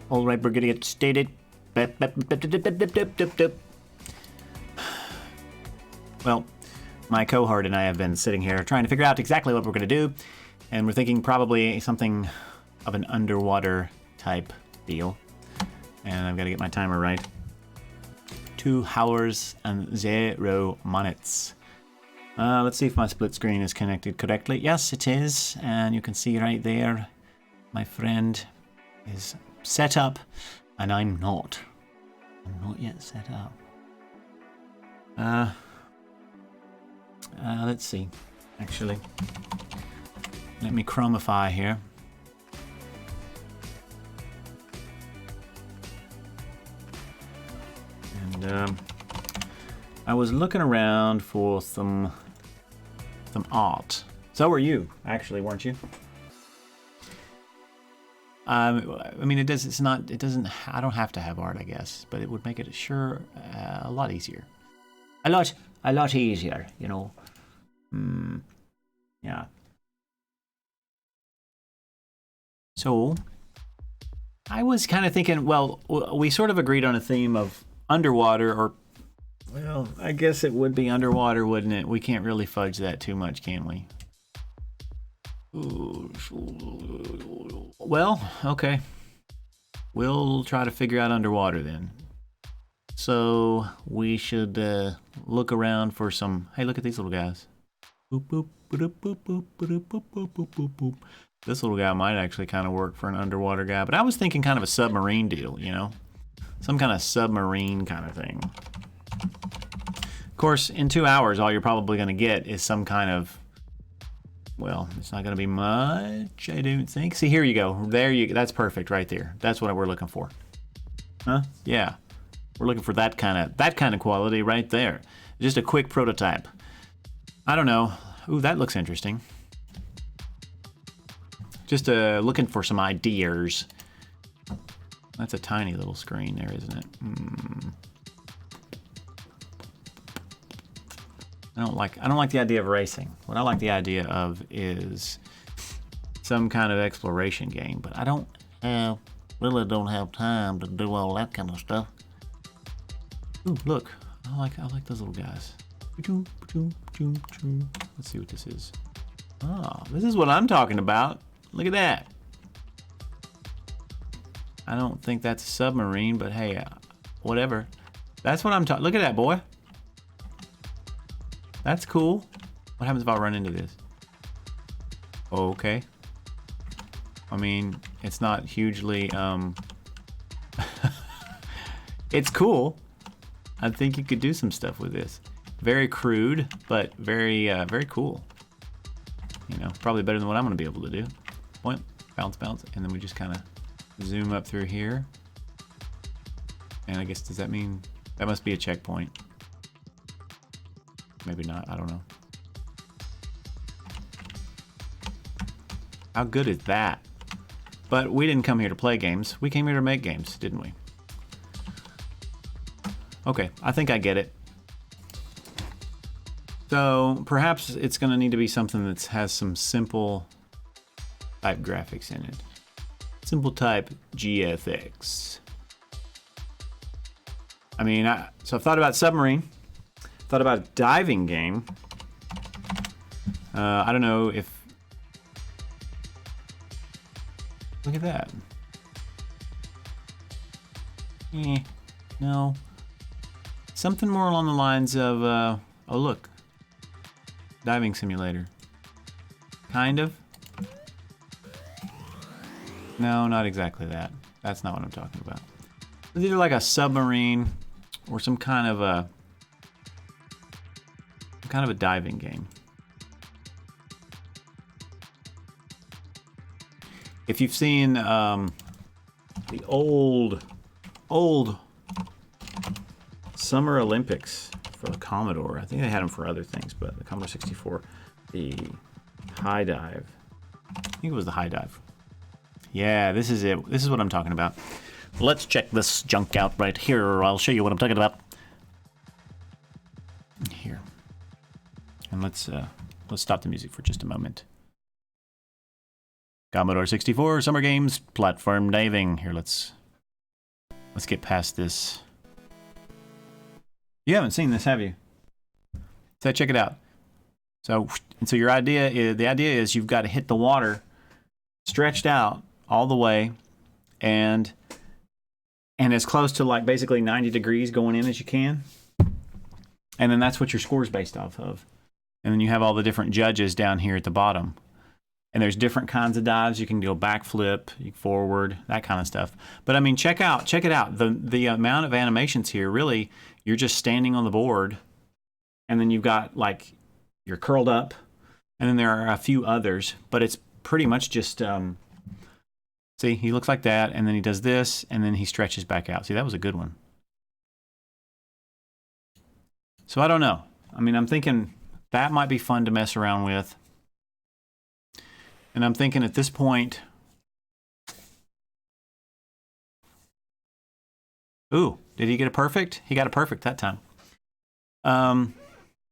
All right, we're gonna get started. Well, my cohort and I have been sitting here trying to figure out exactly what we're gonna do, and we're thinking probably something of an underwater type deal. And I've got to get my timer right. 2 hours and 0 minutes. Let's see if my split screen is connected correctly. Yes, it is, and you can see right there, my friend is set up, and I'm not. I'm not yet set up. Let's see. Actually, let me Chromify here. And I was looking around for some art. So were you, actually, weren't you? I mean, it does. It's not. It doesn't. I don't have to have art, I guess, but it would make it sure a lot easier. A lot easier, you know. Yeah. So I was kind of thinking. Well, we sort of agreed on a theme of underwater, or well, I guess it would be underwater, wouldn't it? We can't really fudge that too much, can we? Well, okay. We'll try to figure out underwater then. So we should look around for some. Hey, look at these little guys. Boop, boop, boop, boop, boop, boop, boop, boop, boop, boop, boop. This little guy might actually kind of work for an underwater guy, but I was thinking kind of a submarine deal, you know? Some kind of submarine kind of thing. Of course, in 2 hours, all you're probably going to get is some kind of, well, it's not going to be much, I don't think. See, here you go. There you go. That's perfect right there. That's what we're looking for. Huh? Yeah. We're looking for that kind of quality right there. Just a quick prototype. I don't know. Ooh, that looks interesting. Just looking for some ideas. That's a tiny little screen there, isn't it? I don't like the idea of racing. What I like the idea of is some kind of exploration game, but I really don't have time to do all that kind of stuff. Ooh, look. I like those little guys. Let's see what this is. Ah, this is what I'm talking about. Look at that. I don't think that's a submarine, but hey, whatever. That's what I'm talking. Look at that, boy. That's cool. What happens if I run into this? Okay. I mean, it's not hugely, it's cool. I think you could do some stuff with this. Very crude, but very, very cool. You know, probably better than what I'm gonna be able to do. Point, bounce, bounce, and then we just kind of zoom up through here. And I guess, does that mean, that must be a checkpoint. Maybe not, I don't know. How good is that? But we didn't come here to play games. We came here to make games, didn't we? Okay, I think I get it. So perhaps it's gonna need to be something that has some simple type graphics in it. Simple type GFX. I mean, so I've thought about submarine, thought about a diving game. I don't know if, look at that. No. Something more along the lines of, oh look, diving simulator. Kind of. No, not exactly that. That's not what I'm talking about. It's either like a submarine or some kind of a diving game. If you've seen the old Summer Olympics for the Commodore, I think they had them for other things, but the Commodore 64, the high dive. I think it was the high dive. Yeah, this is it. This is what I'm talking about. Let's check this junk out right here. I'll show you what I'm talking about. Here. And let's stop the music for just a moment. Commodore 64 Summer Games Platform Diving. Here, let's Let's get past this. You haven't seen this, have you? So check it out. So your idea is, the idea is you've got to hit the water stretched out all the way and as close to like basically 90 degrees going in as you can. And then that's what your score is based off of. And then you have all the different judges down here at the bottom. And there's different kinds of dives. You can go backflip, forward, that kind of stuff. But I mean, check it out. The amount of animations here, really, you're just standing on the board, and then you've got like you're curled up, and then there are a few others. But it's pretty much just see, he looks like that, and then he does this, and then he stretches back out. See, that was a good one. So I don't know. I mean, I'm thinking that might be fun to mess around with. And I'm thinking at this point, ooh, did he get a perfect? He got a perfect that time. I'm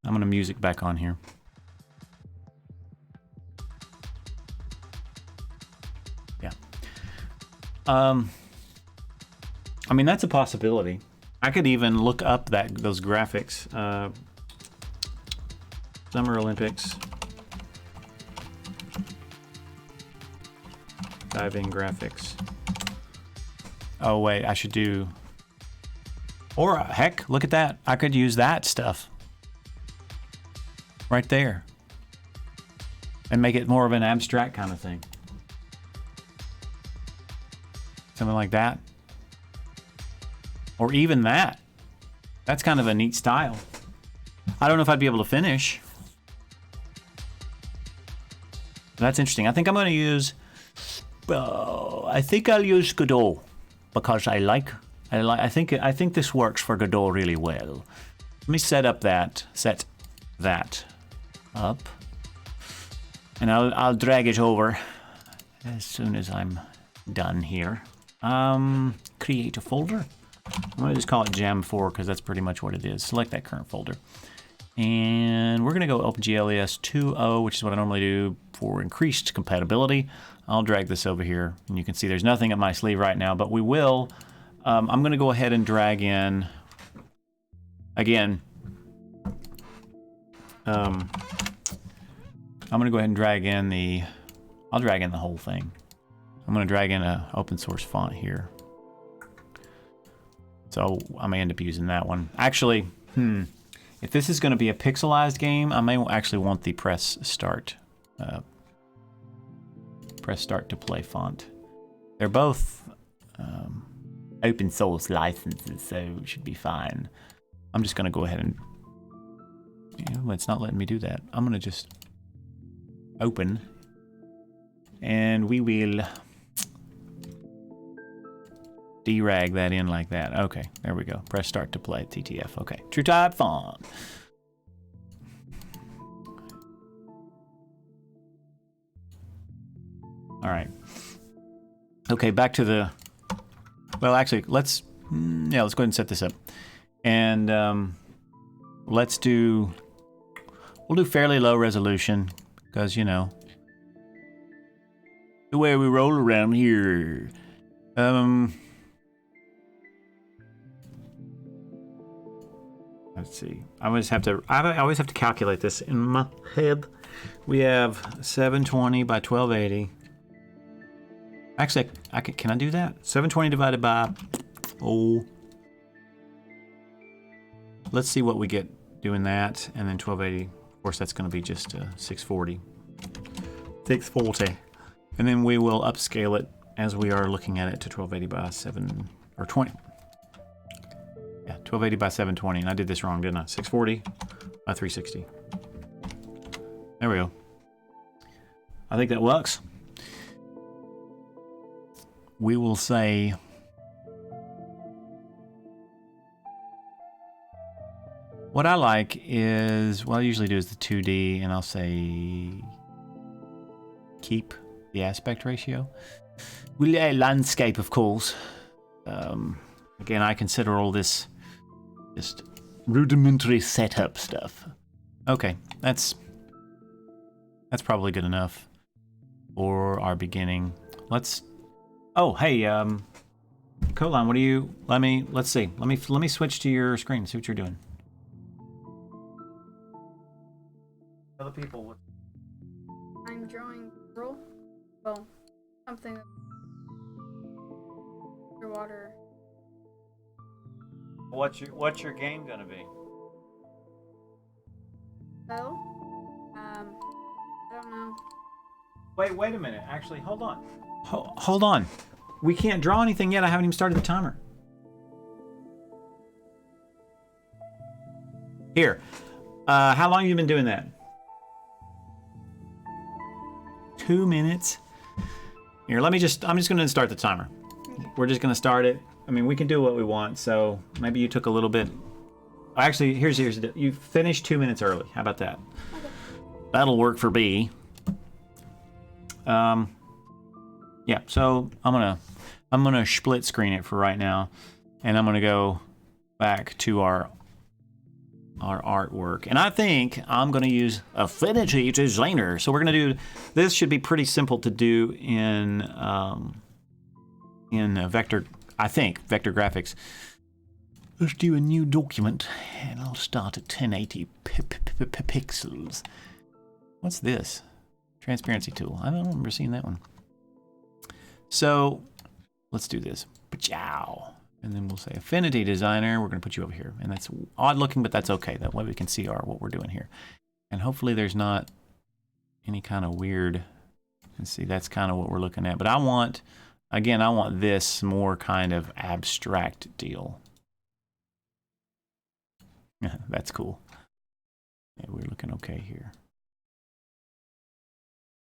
going to music back on here. Yeah. I mean, that's a possibility. I could even look up those graphics. Summer Olympics. Diving graphics. Oh wait, I should do, or heck, look at that. I could use that stuff right there and make it more of an abstract kind of thing. Something like that. Or even that. That's kind of a neat style. I don't know if I'd be able to finish. That's interesting. I think I'm going to use I think I'll use Godot because I think this works for Godot really well. Let me set that up, and I'll drag it over as soon as I'm done here. Create a folder. I'm going to just call it Jam4 because that's pretty much what it is. Select that current folder. And we're going to go OpenGLES 2.0, which is what I normally do for increased compatibility. I'll drag this over here, and you can see there's nothing up my sleeve right now, but we will. I'm going to go ahead and drag in, again, I'm going to go ahead and drag in I'll drag in the whole thing. I'm going to drag in an open source font here. So I may end up using that one. Actually, if this is going to be a pixelized game, I may actually want the press start to play font. They're both open source licenses, so it should be fine. I'm just going to go ahead and, it's not letting me do that. I'm going to just open, and we will derag that in like that. Okay, there we go. Press start to play, TTF. Okay, true type font. All right. Okay, back to the, well, actually, let's go ahead and set this up. And we'll do fairly low resolution because, the way we roll around here. Let's see. I always have to calculate this in my head. We have 720 by 1280. Actually, can I do that? 720 divided by, let's see what we get doing that, and then 1280. Of course, that's going to be just 640. 640. And then we will upscale it as we are looking at it to 1280 by 7, or 20. Yeah, 1280 by 720, and I did this wrong, didn't I? 640 by 360. There we go. I think that works. We will say, what I like is, what I usually do is the 2D, and I'll say keep the aspect ratio. We'll landscape, of course. Again, I consider all this just rudimentary setup stuff. Okay, that's probably good enough for our beginning. Let's, oh, hey, Coline, what do you? Let's see. Let me switch to your screen. See what you're doing. Other people. What? I'm drawing roll. Well, something underwater. What's your game gonna be? Well, I don't know. Wait a minute. Actually, hold on. Hold on. We can't draw anything yet. I haven't even started the timer. Here. How long have you been doing that? 2 minutes. Here, I'm just going to start the timer. Okay. We're just going to start it. I mean, we can do what we want, so maybe you took a little bit. Actually, here's the you finished 2 minutes early. How about that? Okay. That'll work for B. Yeah, so I'm gonna split screen it for right now, and I'm gonna go back to our artwork, and I think I'm gonna use Affinity Designer. So we're gonna do this. Should be pretty simple to do in vector. I think vector graphics. Let's do a new document, and I'll start at 1080 pixels. What's this? Transparency tool. I don't remember seeing that one. So let's do this. Pachow. And then we'll say Affinity Designer. We're going to put you over here. And that's odd looking, but that's okay. That way we can see what we're doing here. And hopefully there's not any kind of weird. And see, that's kind of what we're looking at. But I want this more kind of abstract deal. That's cool. Yeah, we're looking okay here.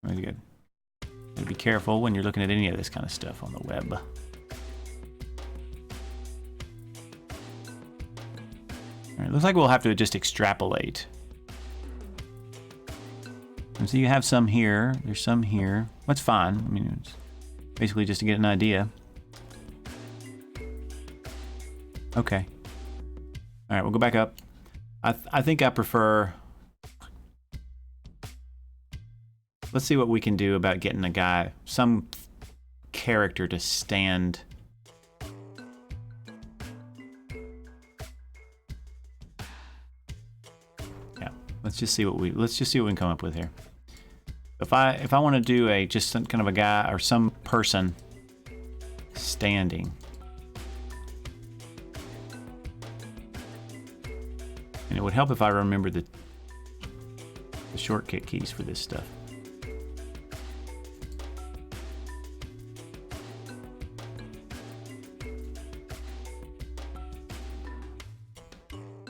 Very good. Gotta be careful when you're looking at any of this kind of stuff on the web. All right, looks like we'll have to just extrapolate. And so you have some here. There's some here. That's fine. I mean, it's basically just to get an idea. Okay. All right, we'll go back up. I think I prefer. Let's see what we can do about getting some character to stand. Yeah, let's just see what we can come up with here. If I want to do just some kind of a guy or some person standing. And it would help if I remember the shortcut keys for this stuff.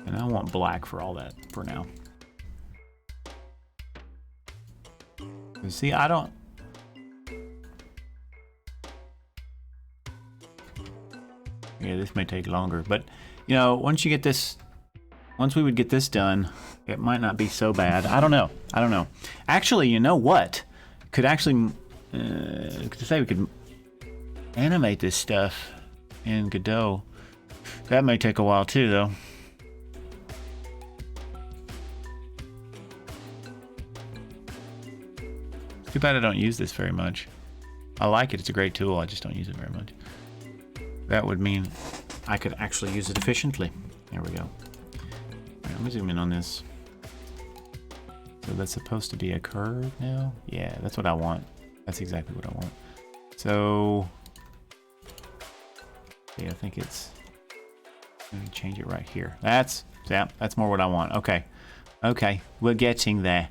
And I want black for all that for now. You see, I don't. Yeah, this may take longer, but you know, once we would get this done, it might not be so bad. I don't know. Actually, you know what? Could actually say we could animate this stuff in Godot. That may take a while too, though. Too bad I don't use this very much. I like it. It's a great tool. I just don't use it very much. That would mean I could actually use it efficiently. There we go. Let me zoom in on this. So that's supposed to be a curve now? Yeah, that's what I want. That's exactly what I want. So, yeah, I think it's, let me change it right here. That's more what I want. Okay, we're getting there.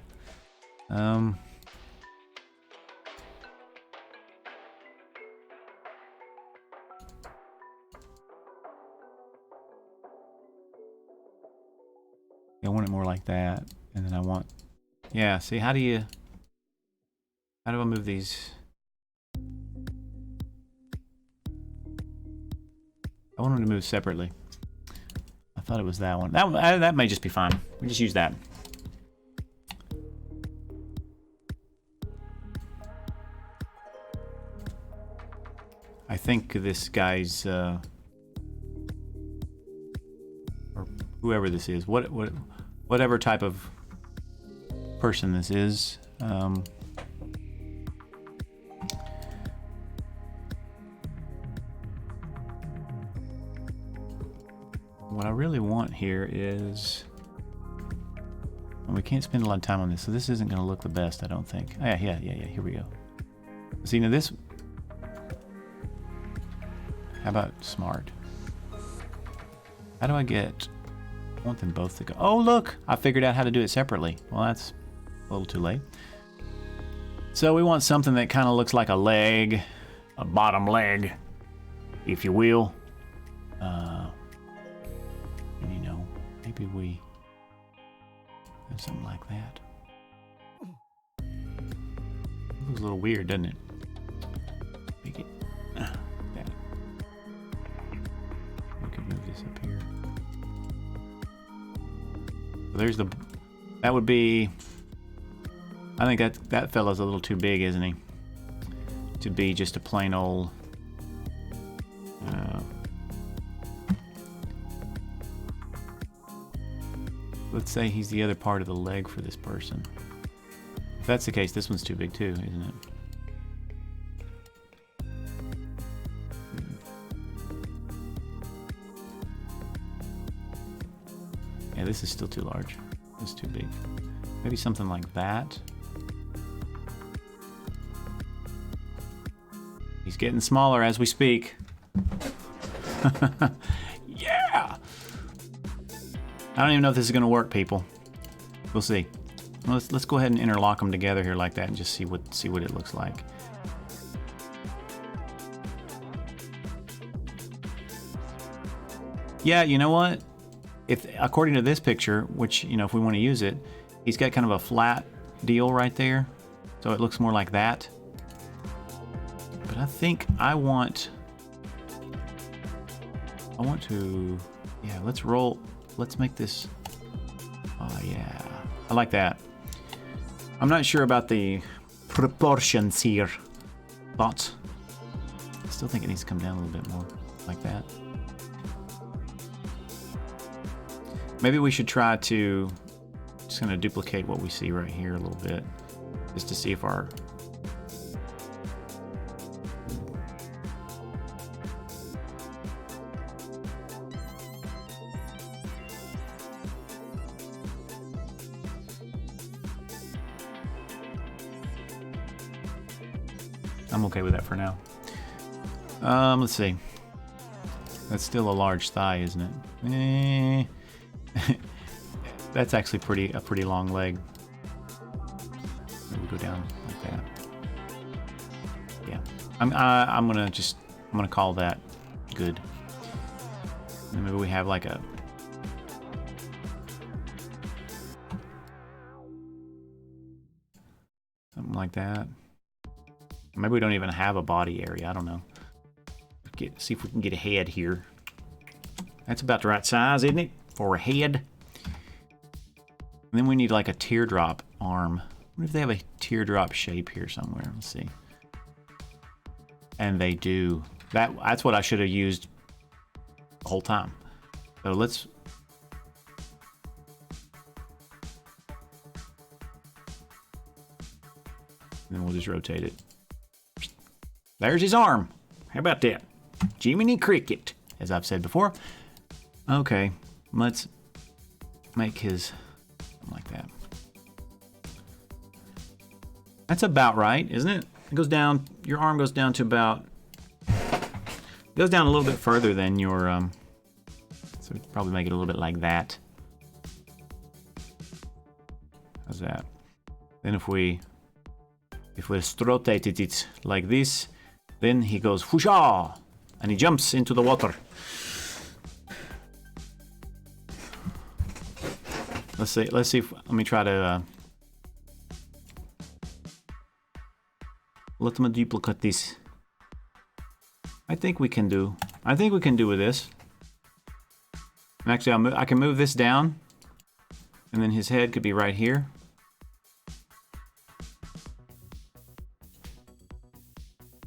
I want it more like that, and then I want, yeah, see, how do I move these? I want them to move separately. I thought it was that one. That may just be fine. We just use that. I think this guy's, or whoever this is, whatever type of person this is, really want here is... And we can't spend a lot of time on this, so this isn't going to look the best, I don't think. Oh, yeah, here we go. See, now this... How about smart? How do I get... I want them both to go... Oh, look! I figured out how to do it separately. Well, that's a little too late. So we want something that kind of looks like a leg. A bottom leg, if you will. And you know, maybe we... do something like that. It looks a little weird, doesn't it? Make it... that. We could move this up here. So there's the... That would be... I think that fella's a little too big, isn't he? To be just a plain old... let's say he's the other part of the leg for this person. If that's the case, this one's too big too, isn't it? Yeah, this is still too large. This is too big. Maybe something like that. He's getting smaller as we speak. Yeah! I don't even know if this is going to work, people. We'll see. Let's go ahead and interlock them together here like that and just see what it looks like. Yeah, you know what? If according to this picture, which, you know, if we want to use it, he's got kind of a flat deal right there. So it looks more like that. But I think I want to, yeah, let's make this, oh yeah, I like that. I'm not sure about the proportions here, but I still think it needs to come down a little bit more, like that. Maybe we should try to, just gonna duplicate what we see right here a little bit, just to see if our, I'm okay with that for now. Let's see. That's still a large thigh, isn't it? That's actually a pretty long leg. Maybe go down like that. Yeah, I'm gonna call that good. And maybe we have like a something like that. Maybe we don't even have a body area. I don't know. See if we can get a head here. That's about the right size, isn't it? For a head. And then we need like a teardrop arm. What if they have a teardrop shape here somewhere? Let's see. And they do. That's what I should have used the whole time. So let's... And then we'll just rotate it. There's his arm. How about that? Jiminy Cricket, as I've said before. Okay, let's make his something like that. That's about right, isn't it? It goes down, your arm goes down to about, goes down a little bit further than your, so probably make it a little bit like that. How's that? Then if we just rotated it like this, then he goes whoosha, and he jumps into the water. Let's see if, let me try to, let me duplicate this. I think we can do with this. And actually, I can move this down, and then his head could be right here.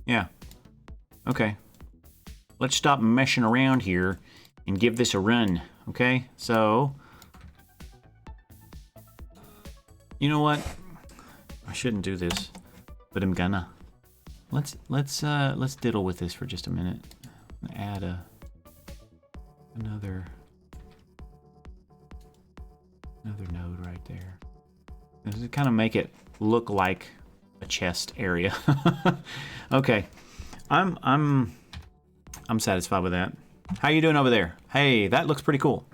Yeah. Okay. Let's stop messing around here and give this a run. Okay? So, you know what? I shouldn't do this, but I'm gonna. Let's diddle with this for just a minute. Add another Another node right there. This is kind of make it look like a chest area. Okay, I'm satisfied with that. How you doing over there? Hey, that looks pretty cool.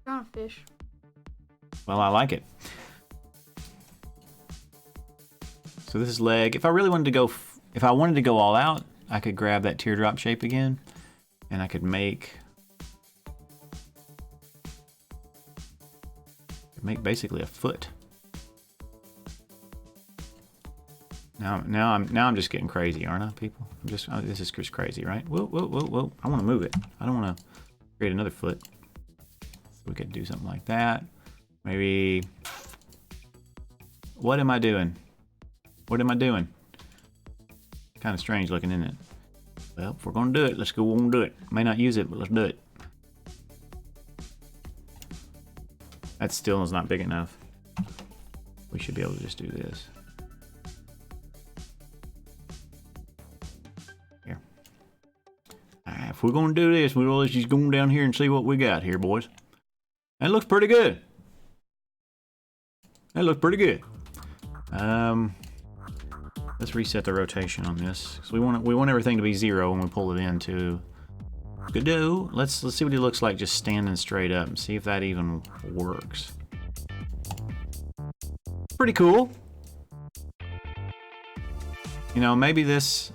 Got a fish. Well, I like it. So this is leg. If I really wanted to go, if I wanted to go all out, I could grab that teardrop shape again, and I could make basically a foot. Now I'm just getting crazy, aren't I, people? This is just crazy, right? Whoa, whoa, whoa, whoa! I want to move it. I don't want to create another foot. So we could do something like that. Maybe. What am I doing? What am I doing? Kind of strange looking, isn't it? Well, if we're gonna do it, let's go on and do it. May not use it, but let's do it. That still is not big enough. We should be able to just do this. Here. Alright, if we're gonna do this, we'll just go down here and see what we got here, boys. That looks pretty good. That looks pretty good. Let's reset the rotation on this. So we want everything to be 0 when we pull it into Godot. Let's see what he looks like just standing straight up and see if that even works. Pretty cool. You know, maybe this.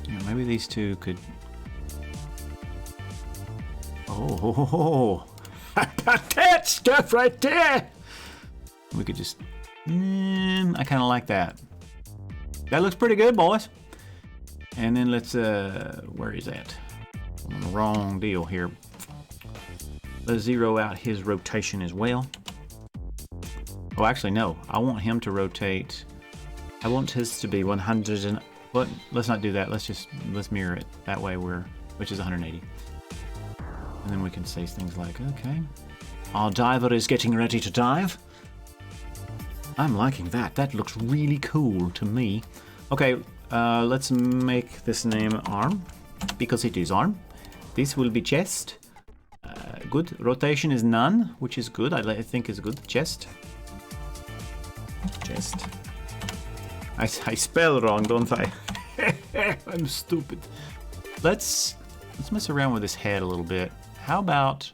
You know, maybe these two could. Oh, that stuff right there. We could just. I kind of like that. That looks pretty good, boys. And then let's. Where is that? I'm on the wrong deal here. Let's zero out his rotation as well. Oh, actually, no. I want him to rotate. I want his to be 100 and. But let's not do that. Let's mirror it. That way which is 180. And then we can say things like, okay, our diver is getting ready to dive. I'm liking that. That looks really cool to me. Okay, let's make this name arm, because it is arm. This will be chest. Good. Rotation is none, which is good. I think is good. Chest. Chest. I spell wrong, don't I? I'm stupid. Let's mess around with this head a little bit. How about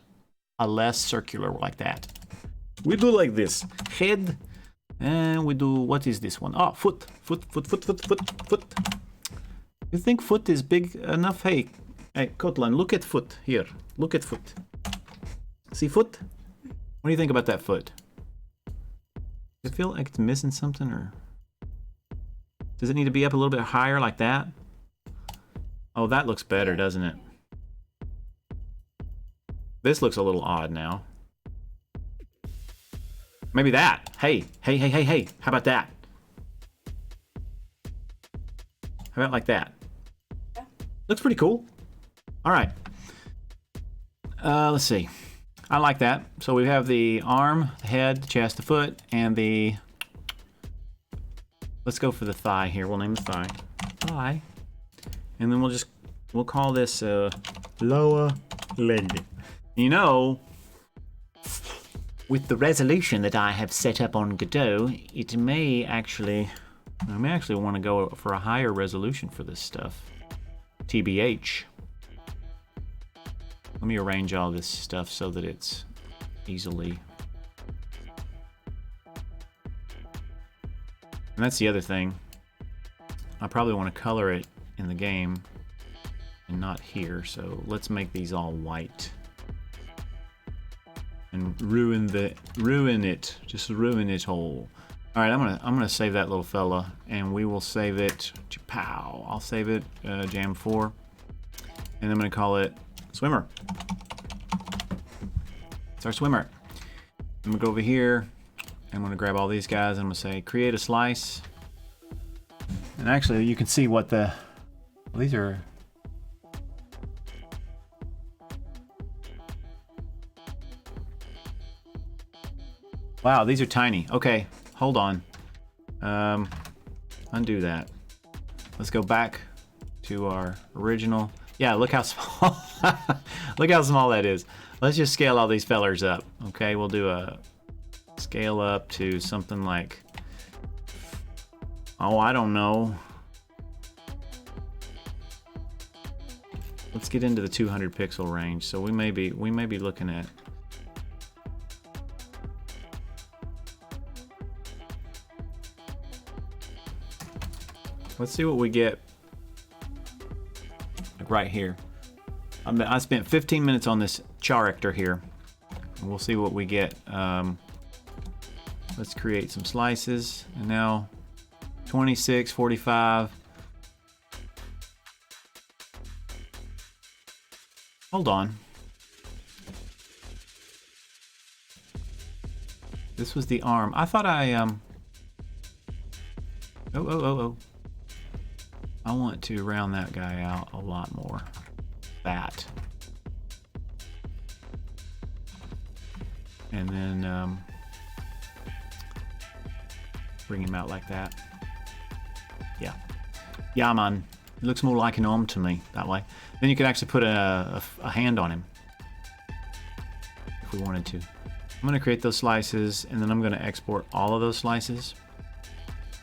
a less circular like that? We do like this. Head. And we do, what is this one? Oh, foot. Foot. You think foot is big enough? Hey, Kotlan, look at foot here. Look at foot. See foot? What do you think about that foot? Does it feel like it's missing something, or does it need to be up a little bit higher like that? Oh, that looks better, doesn't it? This looks a little odd now. Maybe that. Hey. How about that? How about like that? Yeah. Looks pretty cool. All right. Let's see. I like that. So we have the arm, the head, the chest, the foot, and the... Let's go for the thigh here. We'll name the thigh. Thigh. And then we'll call this lower leg. You know, with the resolution that I have set up on Godot, I may actually want to go for a higher resolution for this stuff. TBH. Let me arrange all this stuff so that it's easily. And that's the other thing. I probably want to color it in the game and not here, so let's make these all white. And ruin it. Just ruin it all. All right, I'm gonna save that little fella, and we will save it. Pow! I'll save it. Jam 4, and I'm gonna call it swimmer. It's our swimmer. I'm gonna go over here. I'm gonna grab all these guys. And I'm gonna say create a slice. And actually, you can see what the. Well, these are. Wow, these are tiny. Okay, hold on. Undo that. Let's go back to our original. Yeah, look how small. Look how small that is. Let's just scale all these fellers up. Okay, we'll do a scale up to something like, oh, I don't know. Let's get into the 200 pixel range. So we may be looking at, let's see what we get like right here. I spent 15 minutes on this character here. And we'll see what we get. Let's create some slices. And now 26, 45. Hold on. This was the arm. I thought oh. I want to round that guy out a lot more. That. And then bring him out like that. Yeah. Yeah, man. It looks more like an arm to me that way. Then you could actually put a hand on him if we wanted to. I'm going to create those slices, and then I'm going to export all of those slices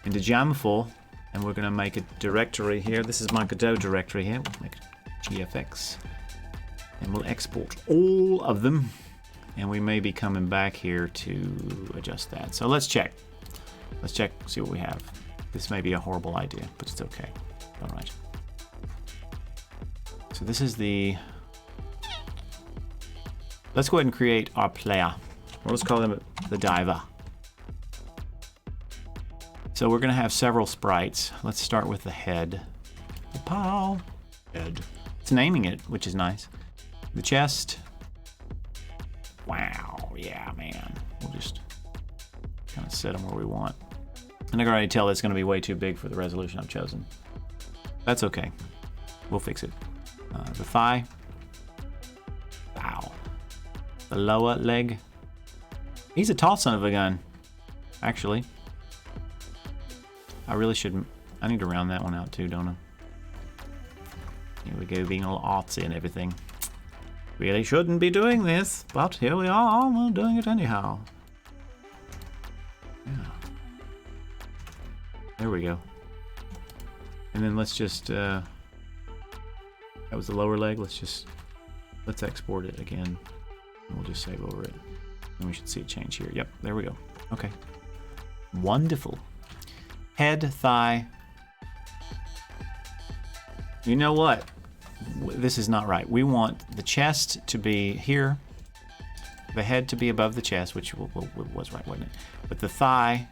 into Jamful, and we're going to make a directory here. This is my Godot directory here. We'll make GFX, and we'll export all of them, and we may be coming back here to adjust that. So let's check. Let's check, see what we have. This may be a horrible idea, but it's okay. All right. So this is the... Let's go ahead and create our player. Let's call him the diver. So we're going to have several sprites. Let's start with the head. The paw. Head. It's naming it, which is nice. The chest. Wow. Yeah, man. We'll just kind of set them where we want. And I can already tell it's going to be way too big for the resolution I've chosen. That's okay. We'll fix it. The thigh. Wow. The lower leg. He's a tall son of a gun, actually. I really shouldn't. I need to round that one out too, don't I? Here we go, being all artsy and everything. Really shouldn't be doing this, but here we are. We're doing it anyhow. Yeah. There we go. And then let's just, that was the lower leg. Let's export it again. And we'll just save over it. And we should see it change here. Yep, there we go. Okay. Wonderful. Head, thigh. You know what? This is not right. We want the chest to be here. The head to be above the chest, which was right, wasn't it? But the thigh.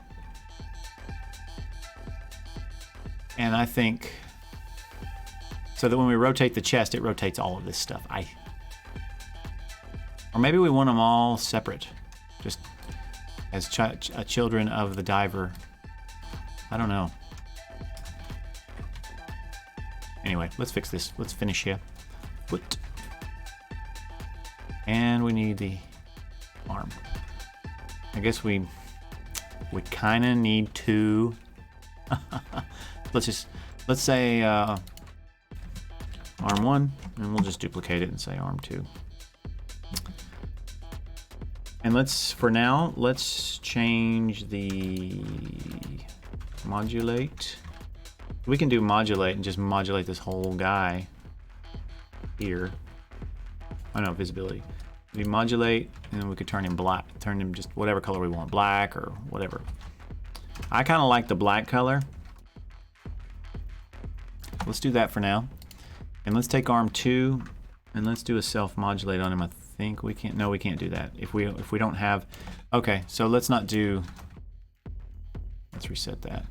And I think... So that when we rotate the chest, it rotates all of this stuff. Or maybe we want them all separate. Just as children of the diver. I don't know. Anyway, let's fix this. Let's finish here. Foot. And we need the arm. I guess we kind of need two. Let's say arm 1, and we'll just duplicate it and say arm 2. And for now, let's change the modulate. We can do modulate and just modulate this whole guy here. Oh no, visibility. We modulate, and then we could turn him black, turn him just whatever color we want, black or whatever. I kind of like the black color. Let's do that for now. And let's take arm 2, and let's do a self-modulate on him. I think we can't. No, we can't do that. If we don't have. Okay, so let's not do. Let's reset that.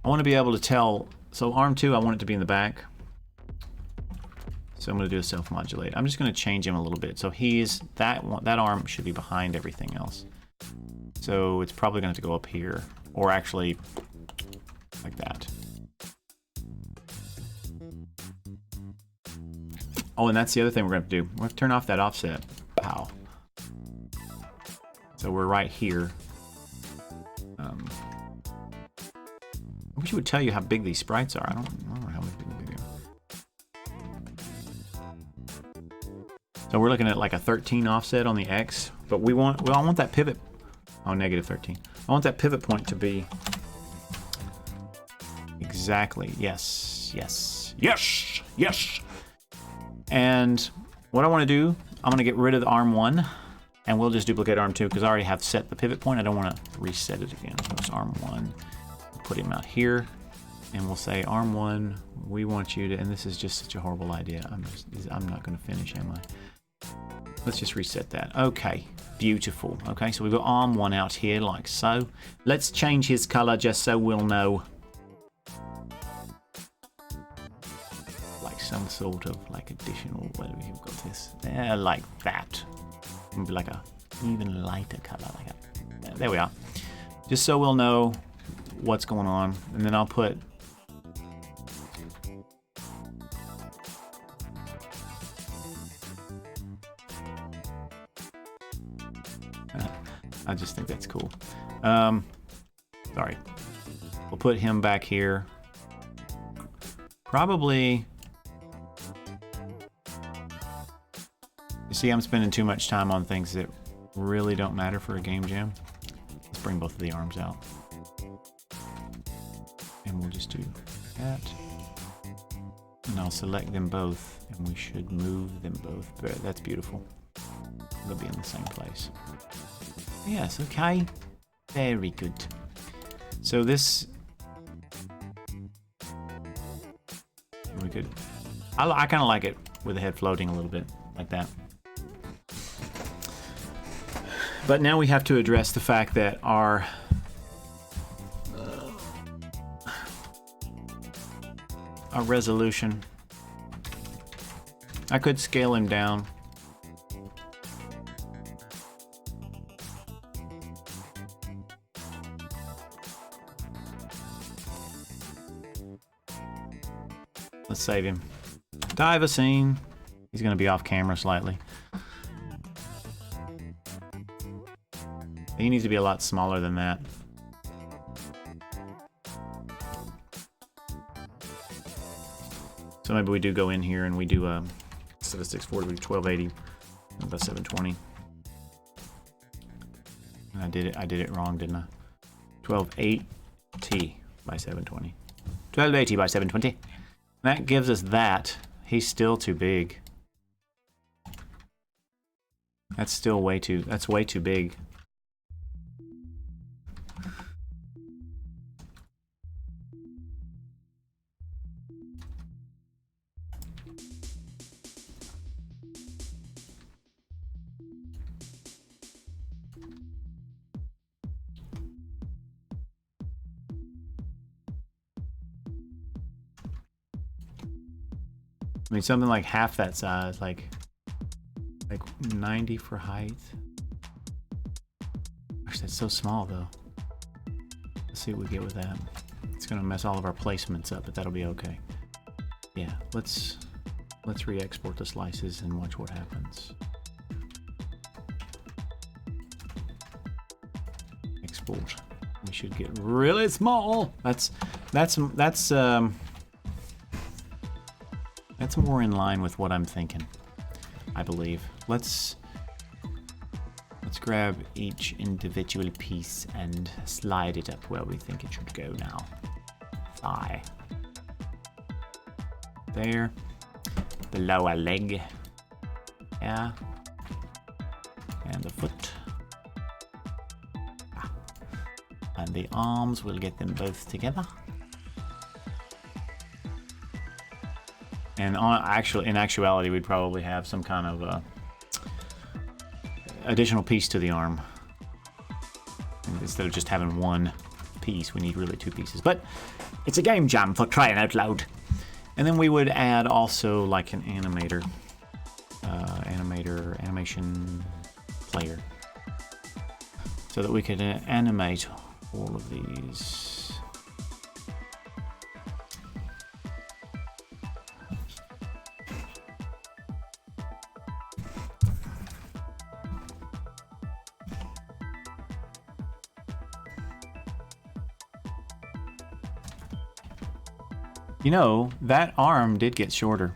I want to be able to tell. So arm 2, I want it to be in the back. So I'm going to do a self-modulate. I'm just going to change him a little bit. So that arm should be behind everything else. So it's probably going to have to go up here, or actually like that. Oh, and that's the other thing we're going to do. We're going to turn off that offset. Pow. So we're right here. I wish it would tell you how big these sprites are. I don't know how big they are. So we're looking at like a 13 offset on the X, but I want that pivot. Oh, negative 13. I want that pivot point to be exactly, yes. And what I want to do, I'm going to get rid of the arm 1, and we'll just duplicate arm 2 because I already have set the pivot point. I don't want to reset it again. So it's arm 1. Put him out here, and we'll say arm 1, we want you to, and this is just such a horrible idea. I'm not going to finish, am I? Let's just reset that. Okay, beautiful. Okay, so we've got arm 1 out here like so. Let's change his color just so we'll know. Like some sort of like additional, where we've got this there, like that. Maybe like a even lighter color, like a, there we are. Just so we'll know what's going on, and then I'll put I just think that's cool. Sorry, we'll put him back here. Probably, you see, I'm spending too much time on things that really don't matter for a game jam. Let's bring both of the arms out. And we'll just do that. And I'll select them both, and we should move them both. That's beautiful. They'll be in the same place. Yes, okay. Very good. So this... we could... I kind of like it with the head floating a little bit, like that. But now we have to address the fact that our resolution, I could scale him down. Let's save him. Dive a scene. He's going to be off camera slightly. He needs to be a lot smaller than that. So maybe we do go in here and we do instead of 640, we do 1280 by 720. And I did it wrong, didn't I? 1280 by 720. 1280 by 720. That gives us that. He's still too big. That's way too big. I mean, something like half that size, like 90 for height. Gosh, that's so small though. Let's see what we get with that. It's gonna mess all of our placements up, but that'll be okay. Yeah, let's re-export the slices and watch what happens. Export. We should get really small. That's more in line with what I'm thinking, I believe. Let's grab each individual piece and slide it up where we think it should go now. Thigh. There. Below a leg. Yeah. And the foot. Ah. And the arms, we'll get them both together. And in actuality, we'd probably have some kind of additional piece to the arm. And instead of just having one piece, we need really two pieces. But it's a game jam, for crying out loud. And then we would add also like an animation player, so that we could animate all of these. You know, that arm did get shorter.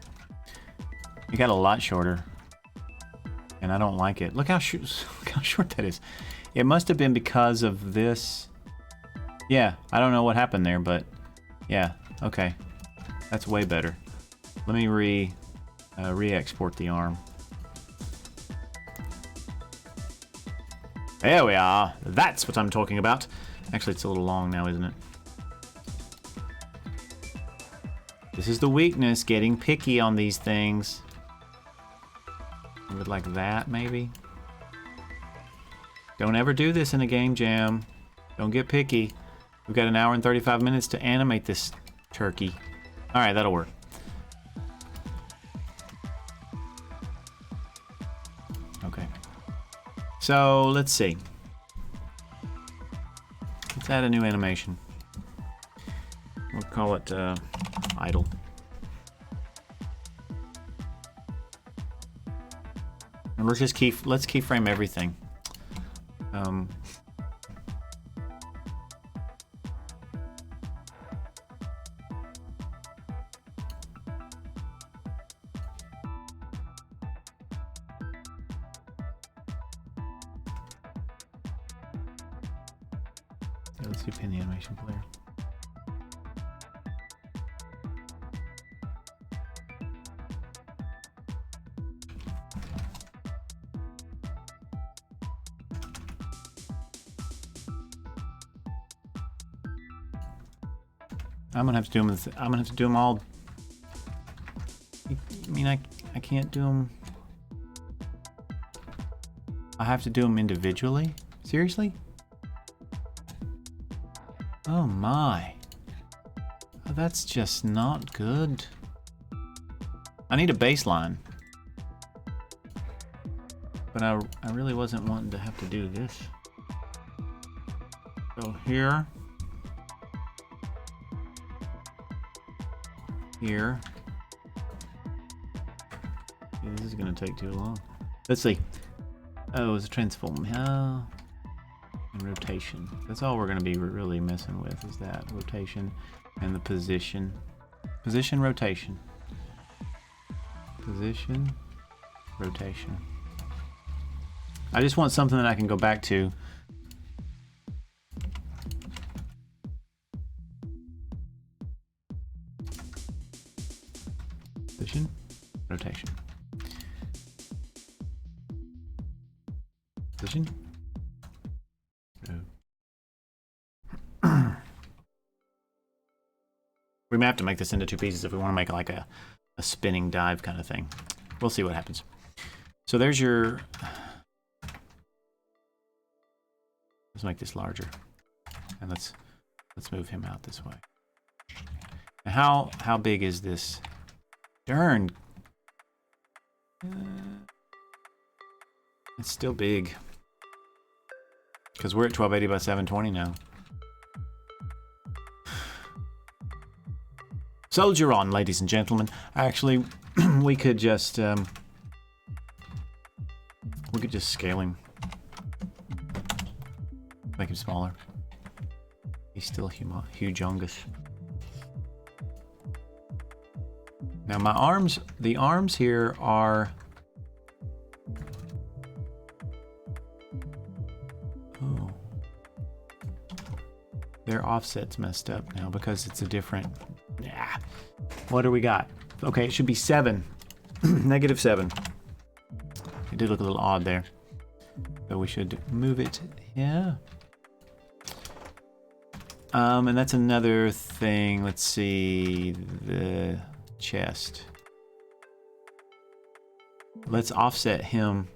It got a lot shorter. And I don't like it. Look how short that is. It must have been because of this. Yeah, I don't know what happened there, but yeah, okay. That's way better. Let me re-export the arm. There we are. That's what I'm talking about. Actually, it's a little long now, isn't it? This is the weakness, getting picky on these things. I would like that, maybe. Don't ever do this in a game jam. Don't get picky. We've got 1 hour and 35 minutes to animate this turkey. All right, that'll work. Okay. So let's see. Let's add a new animation. We'll call it idle. And let's just let's keyframe everything. Let's do pin the animation player. I'm gonna have to do them. I'm gonna have to do them all. I mean, I can't do them. I have to do them individually. Seriously? Oh my. Oh, that's just not good. I need a baseline. But I really wasn't wanting to have to do this. So here. Here. Yeah, this is gonna take too long. Let's see. Oh, it's a transform. How? And rotation. That's all we're gonna be really messing with is that rotation and the position. Position, rotation. Position, rotation. I just want something that I can go back to. Position, rotation. Position. We may have to make this into 2 pieces if we want to make like a spinning dive kind of thing. We'll see what happens. So there's your... Let's make this larger. And let's move him out this way. Now how big is this? Darn. It's still big. Because we're at 1280 by 720 now. Soldier on, ladies and gentlemen. Actually, we could just scale him. Make him smaller. He's still humongous. Now my arms, the arms here are... Oh. Their offset's messed up now because it's a different... Yeah. What do we got? Okay, it should be 7. -7. It did look a little odd there. So we should move it here. And that's another thing. Let's see the chest. Let's offset him.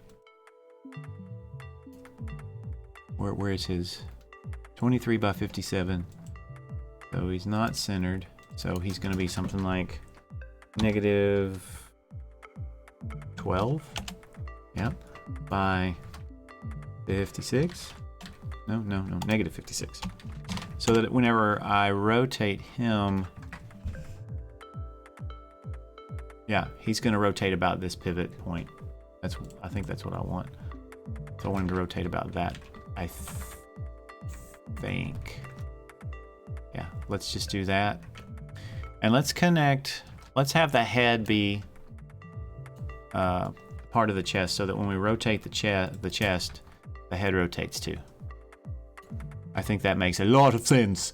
Where is his? 23 by 57. So he's not centered. So he's going to be something like -12. Yep. By 56. No, -56. So that whenever I rotate him, yeah, he's going to rotate about this pivot point. I think that's what I want. So I want him to rotate about that. I think. Yeah, let's just do that. And let's connect. Let's have the head be part of the chest so that when we rotate the chest, the head rotates too. I think that makes a lot of sense.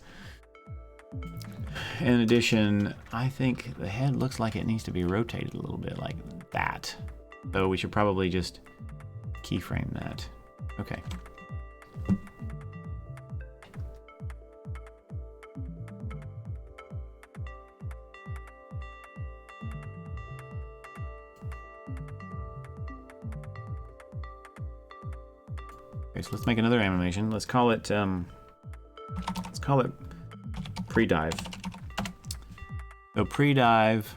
In addition, I think the head looks like it needs to be rotated a little bit like that. So we should probably just keyframe that. Okay. Okay, so let's make another animation. Let's call it pre-dive. So pre-dive.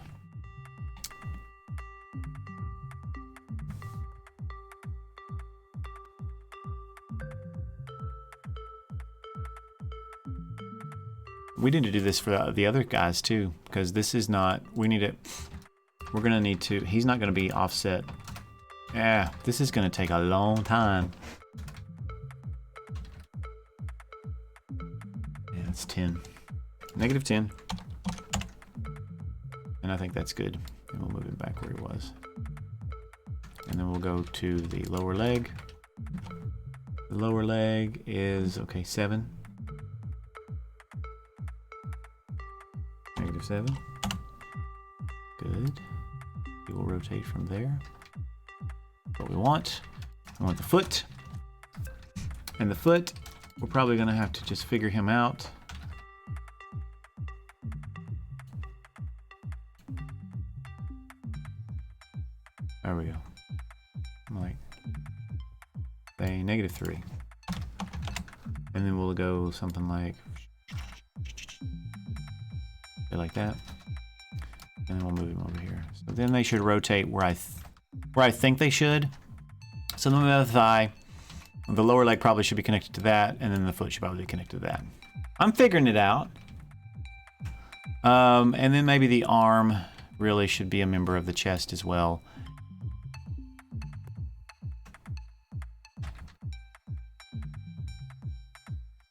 We need to do this for the other guys too, because this is not, we need it, we're gonna need to, he's not gonna be offset. Yeah, this is gonna take a long time. Yeah, it's 10. Negative 10. And I think that's good. And we'll move it back where it was. And then we'll go to the lower leg. The lower leg is, okay, 7. Negative 7. Good. We will rotate from there. What we want. We want the foot. And the foot, we're probably going to have to just figure him out. There we go. I'm like, say negative 3. And then we'll go something like that. And then we'll move him over here. So then they should rotate where I think they should. So then the other thigh, the lower leg probably should be connected to that, and then the foot should probably be connected to that. I'm figuring it out. And then maybe the arm really should be a member of the chest as well.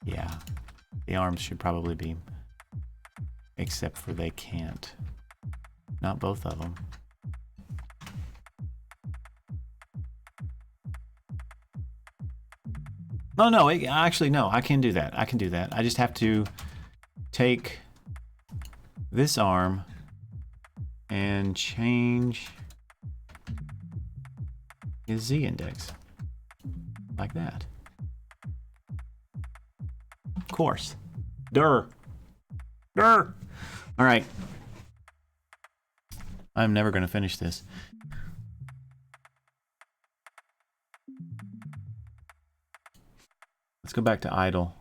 Yeah, the arms should probably be, except for they can't. Not both of them. No, actually, no, I can do that. I can do that. I just have to take this arm and change his Z index. Like that. Of course. Durr. All right. I'm never going to finish this. Let's go back to idle.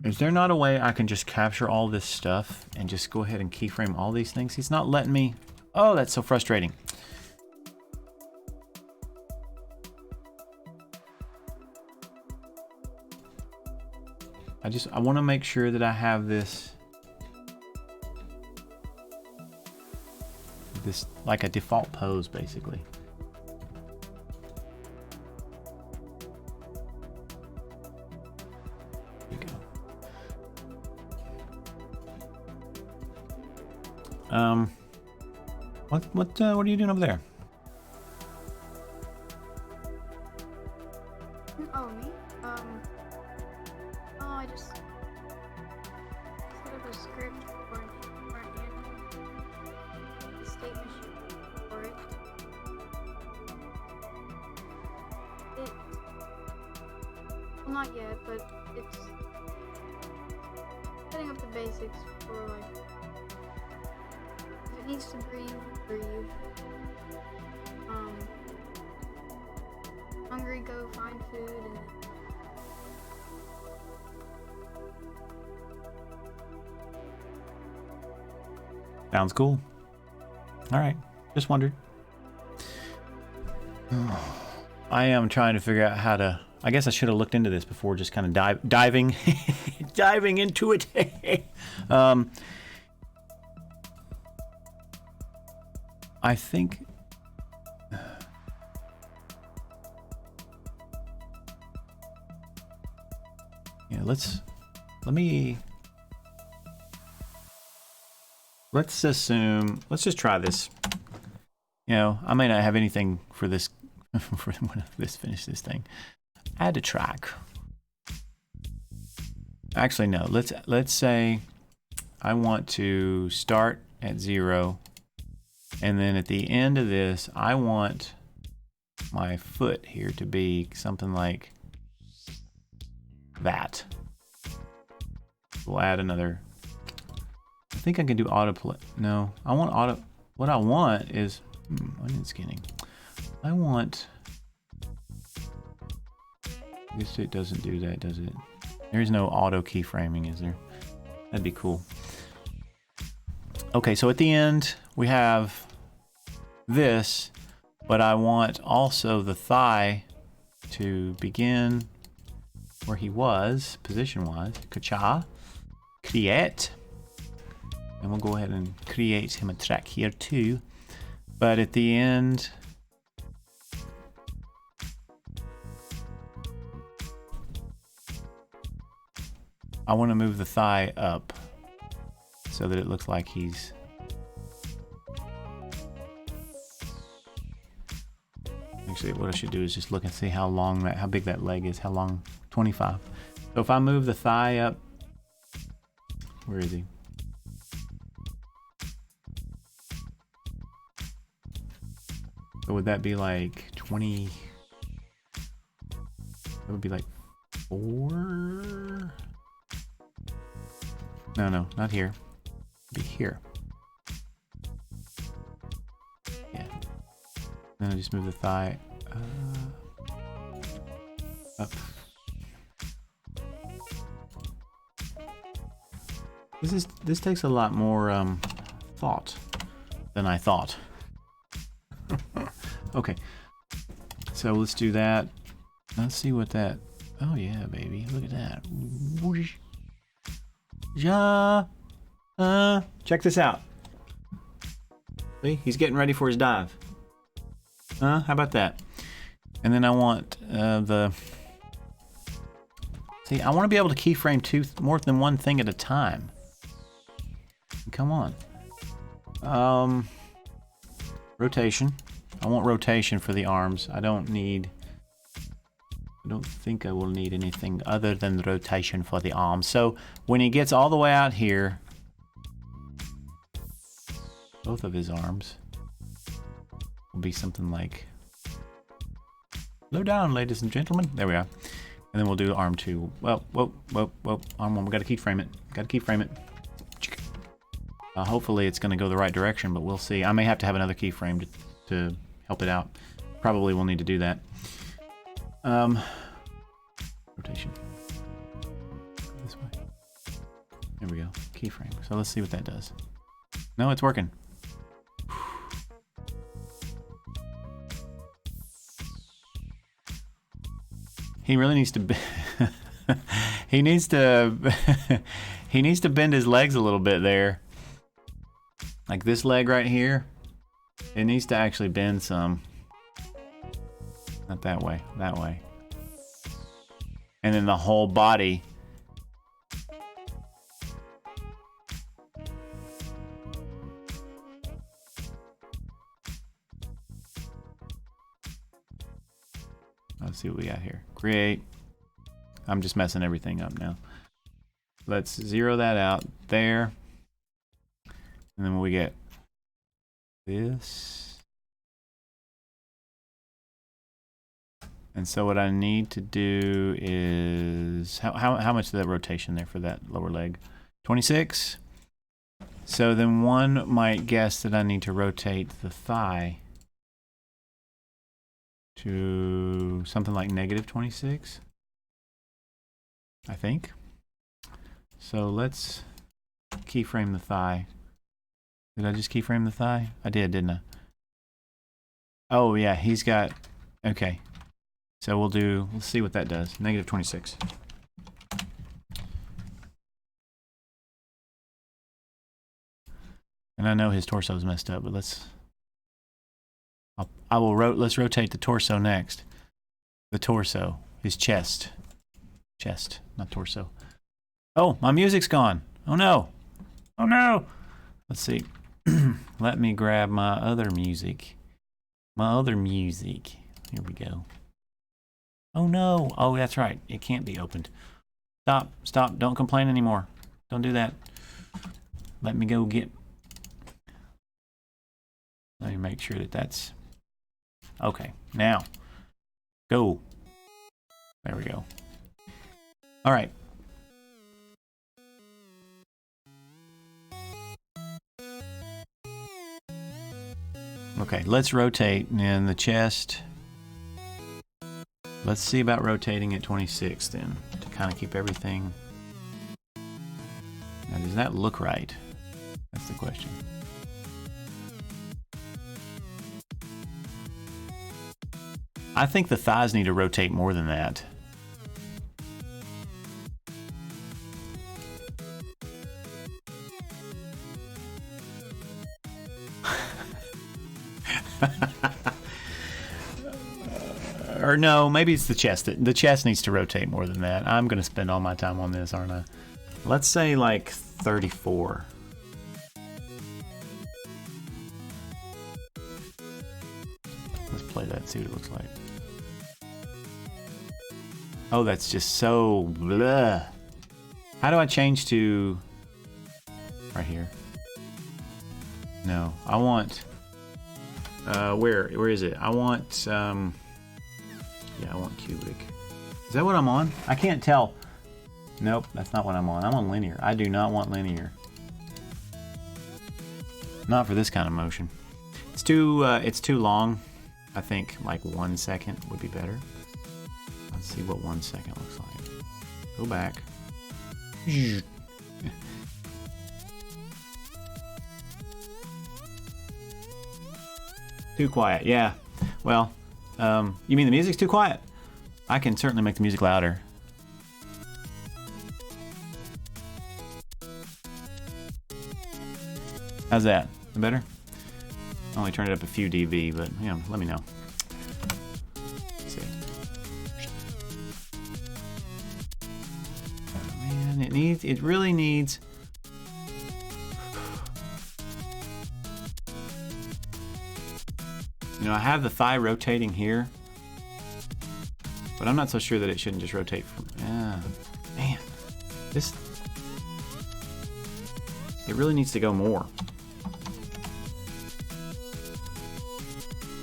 Is there not a way I can just capture all this stuff and just go ahead and keyframe all these things? He's not letting me. Oh, that's so frustrating. I want to make sure that I have this like a default pose, basically. There you go. What are you doing over there? Oh, me? I just set up a script for an animal. A state machine for it. Well, not yet, but it's setting up the basics for, like, if it needs to breathe. Hungry, go find food, and Sounds cool. All right, just wondered. I am trying to figure out how to. I guess I should have looked into this before just kind of diving into it. I think. Yeah, let's assume, let's just try this. You know, I may not have anything for this for when I finish this thing. Add a track. Actually, no. Let's say I want to start at 0, and then at the end of this, I want my foot here to be something like that. We'll add another. I think I can do autoplay. No, I want auto. What I want is onion skinning. I want. I guess it doesn't do that, does it? There's no auto keyframing, is there? That'd be cool. Okay, so at the end we have this, but I want also the thigh to begin where he was, position-wise. Kacha, create, and we'll go ahead and create him a track here too. But at the end, I want to move the thigh up so that it looks like he's. Actually, what I should do is just look and see how long how big that leg is. How long? 25. So if I move the thigh up, where is he? So would that be like 20? That would be like 4. No, not here. It'd be here. Yeah. Then I just move the thigh up. This takes a lot more thought than I thought. Okay, so let's do that. Let's see what that. Oh yeah, baby, look at that. Whoosh. Ja. Check this out. See, he's getting ready for his dive. How about that? And then I want the. See, I want to be able to keyframe more than one thing at a time. Come on. Rotation. I want rotation for the arms. I don't think I will need anything other than the rotation for the arms. So when he gets all the way out here, both of his arms will be something like, slow down, ladies and gentlemen. There we are. And then we'll do arm 2. Well, whoa. Arm 1, we gotta keyframe it. Hopefully it's gonna go the right direction, but we'll see. I may have to have another keyframe to help it out. Probably will need to do that. Rotation. This way. There we go. Keyframe. So let's see what that does. No, it's working. He really needs to. He needs to. He needs to bend his legs a little bit there. Like this leg right here. It needs to actually bend some. Not that way. That way. And then the whole body. Let's see what we got here. Create. I'm just messing everything up now. Let's zero that out there. And then we get this. And so what I need to do is how much is that rotation there for that lower leg? 26. So then one might guess that I need to rotate the thigh to something like -26. I think. So let's keyframe the thigh. Did I just keyframe the thigh? I did, didn't I? Oh yeah, he's got. Okay. So let's see what that does. -26. And I know his torso's messed up, but let's rotate the torso next. The torso, his chest. Chest, not torso. Oh, my music's gone. Oh no. Oh no. Let's see. Let me grab my other music. My other music. Here we go. Oh no. Oh, that's right. It can't be opened. Stop. Stop. Don't complain anymore. Don't do that. Let me go get... Let me make sure that that's... Okay. Now. Go. There we go. All right. Okay, let's rotate in the chest. Let's see about rotating at 26 then, to kind of keep everything. Now, does that look right? That's the question. I think the thighs need to rotate more than that. Or no, maybe it's the chest. The chest needs to rotate more than that. I'm going to spend all my time on this, aren't I? Let's say like 34. Let's play that, see what it looks like. Oh, that's just so blah. How do I change to right here? No, I want where is it? I want yeah, I want cubic. Is that what I'm on? I can't tell. Nope, that's not what I'm on. I'm on linear. I do not want linear. Not for this kind of motion. It's too long. I think like 1 second would be better. Let's see what 1 second looks like. Go back. Too quiet, yeah. Well, you mean the music's too quiet? I can certainly make the music louder. How's that? Better? I only turned it up a few dB, but you know, let me know. Let's see. Oh, man, it really needs. You know, I have the thigh rotating here, but I'm not so sure that it shouldn't just rotate from. Yeah, man, this. It really needs to go more.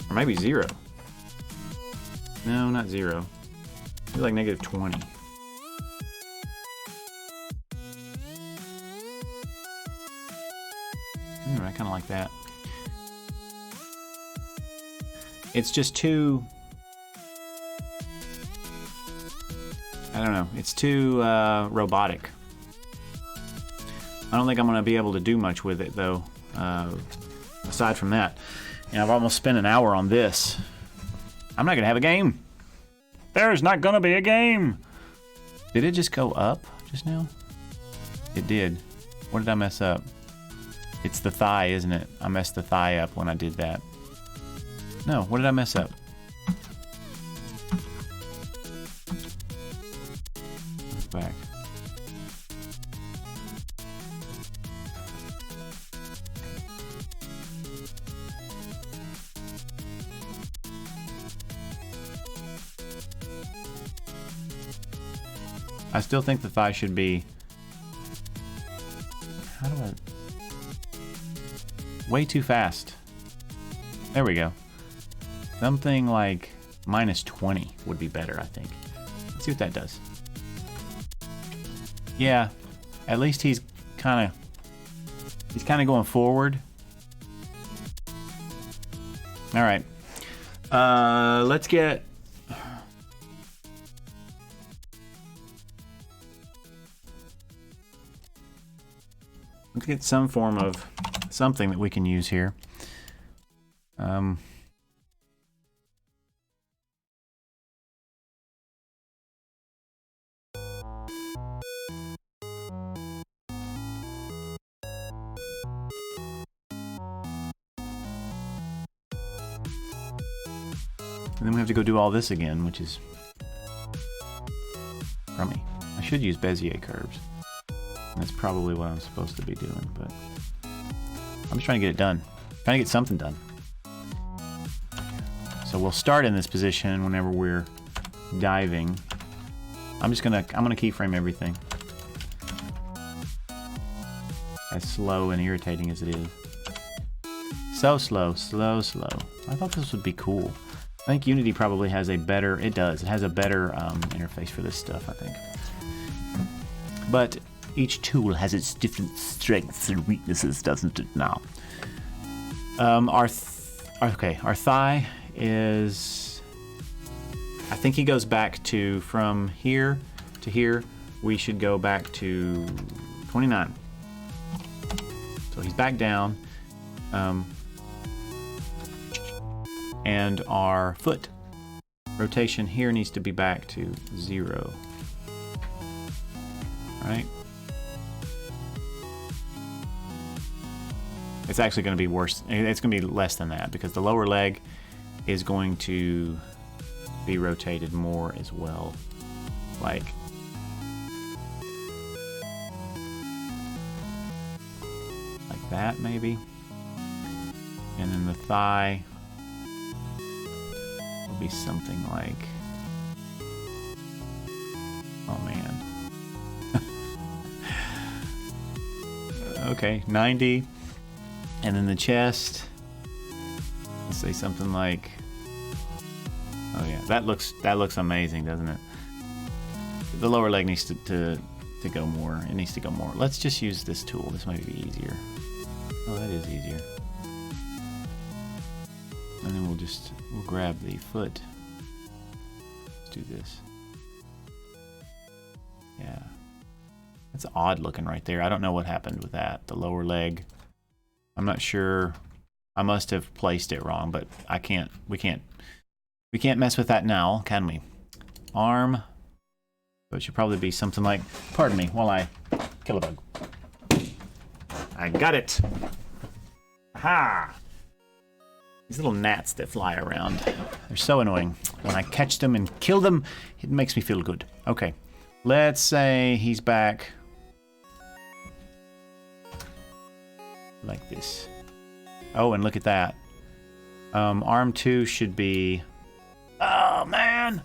Or maybe 0. No, not 0. Maybe like negative 20. I kind of like that. It's just too... I don't know. It's too robotic. I don't think I'm going to be able to do much with it, though, aside from that. And I've almost spent an hour on this. I'm not going to have a game. There's not going to be a game. Did it just go up just now? It did. What did I mess up? It's the thigh, isn't it? I messed the thigh up when I did that. No, what did I mess up? Back. I still think the thigh should be... How do I... Way too fast. There we go. Something like minus 20 would be better, I think. Let's see what that does. Yeah, at least he's kind of going forward. All right. Let's get... Let's get some form of something that we can use here. And then we have to go do all this again, which is crummy. I should use Bezier curves. And that's probably what I'm supposed to be doing, but I'm just trying to get it done. Trying to get something done. So we'll start in this position whenever we're diving. I'm gonna keyframe everything. As slow and irritating as it is. So slow, slow, slow. I thought this would be cool. I think Unity probably has a better, it has a better interface for this stuff, I think. But each tool has its different strengths and weaknesses, doesn't it now? Our thigh is, I think he goes back to, from here to here, we should go back to 29. So he's back down. And our foot rotation here needs to be back to 0. Right? It's actually going to be worse. It's going to be less than that because the lower leg is going to be rotated more as well. Like that maybe. And then the thigh will be something like, oh man. Okay, 90. And then the chest, let's say something like, oh yeah, that looks amazing, doesn't it? The lower leg needs to go more. It needs to go more. Let's just use this tool. This might be easier. Oh, that is easier. And then we'll grab the foot. Let's do this. Yeah. That's odd looking right there. I don't know what happened with that. The lower leg. I'm not sure. I must have placed it wrong, but we can't mess with that now, can we? Arm. So it should probably be something like, pardon me while I kill a bug. I got it. Aha! These little gnats that fly around. They're so annoying. When I catch them and kill them, it makes me feel good. Okay. Let's say he's back like this. Oh, and look at that. Arm 2 should be... Oh, man!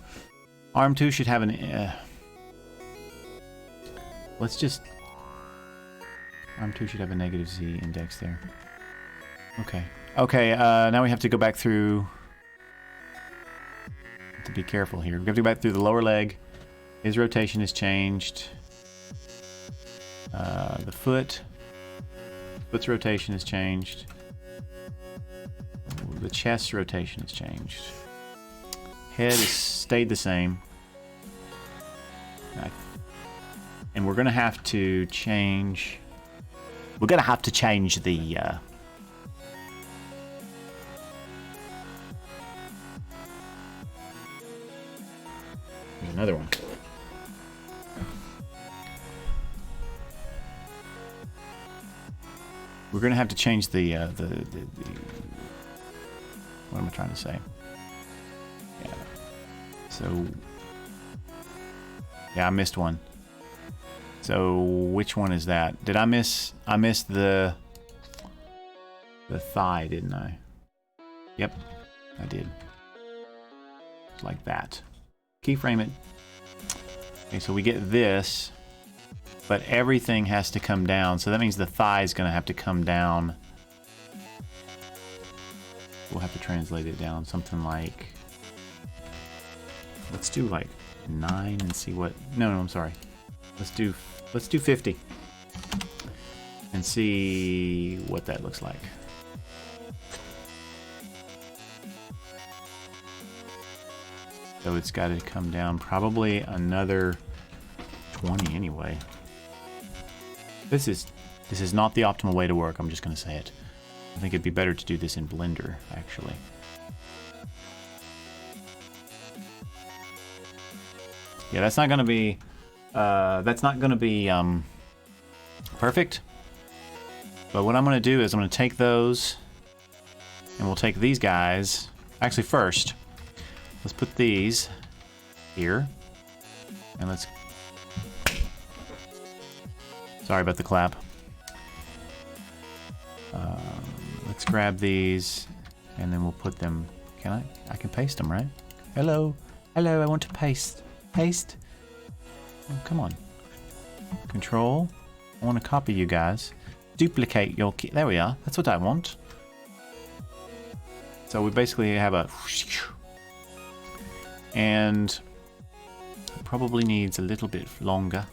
Arm 2 should have an... Let's just... Arm 2 should have a negative Z index there. Okay. Okay, now we have to go back through... Have to be careful here. We have to go back through the lower leg. His rotation has changed. The foot's rotation has changed. The chest's rotation has changed. Head has stayed the same. And we're gonna have to change... We're gonna have to change the... There's another one. We're gonna have to change the what am I trying to say? Yeah. So yeah, I missed one. So which one is that? Did I miss? I missed the thigh, didn't I? Yep, I did. Like that. Keyframe it. Okay, so we get this, but everything has to come down. So that means the thigh is going to have to come down. We'll have to translate it down something like, let's do like 9 and see what, no, I'm sorry. Let's do 50 and see what that looks like. So it's got to come down probably another 20 anyway. This is not the optimal way to work. I'm just going to say it. I think it'd be better to do this in Blender, actually. Yeah, that's not going to be perfect. But what I'm going to do is I'm going to take those, and we'll take these guys. Actually, first, let's put these here, and let's... Sorry about the clap. Let's grab these, and then we'll put them Can I? I can paste them, right? Hello. Hello, I want to paste. Paste. Oh, come on. Control. I want to copy you guys. Duplicate your key. There we are. That's what I want. So we basically have a... And it probably needs a little bit longer.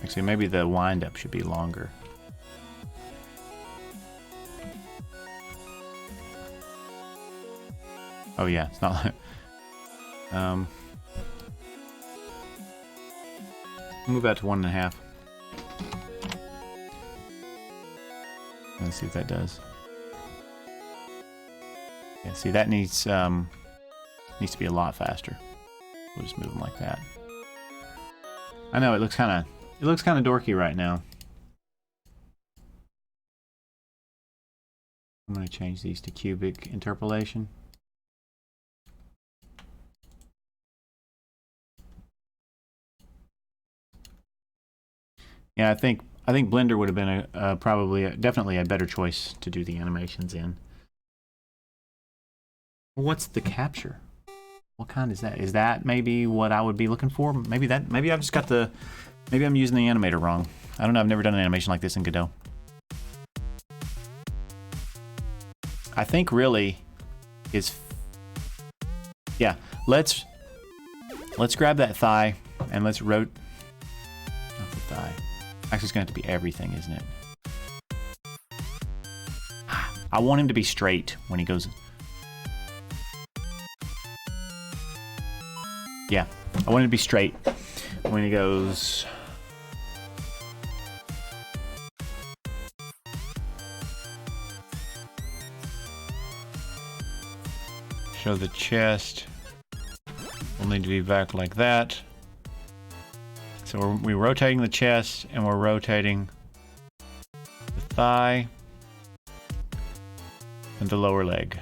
Actually, maybe the wind-up should be longer. Oh yeah, it's not like... move out to 1.5. Let's see if that does. Yeah, see that needs to be a lot faster. We'll just move them like that. I know it looks kind of dorky right now. I'm going to change these to cubic interpolation. Yeah, I think Blender would have been definitely a better choice to do the animations in. What's the capture? What kind is that? Is that maybe what I would be looking for? Maybe I've just got the... Maybe I'm using the animator wrong. I don't know, I've never done an animation like this in Godot. I think really is... Yeah, let's grab that thigh and let's rotate... Not the thigh. Actually, it's going to have to be everything, isn't it? I want him to be straight when he goes... Yeah, I want him to be straight when he goes... Show the chest. We'll need to be back like that. So we're rotating the chest and we're rotating the thigh and the lower leg.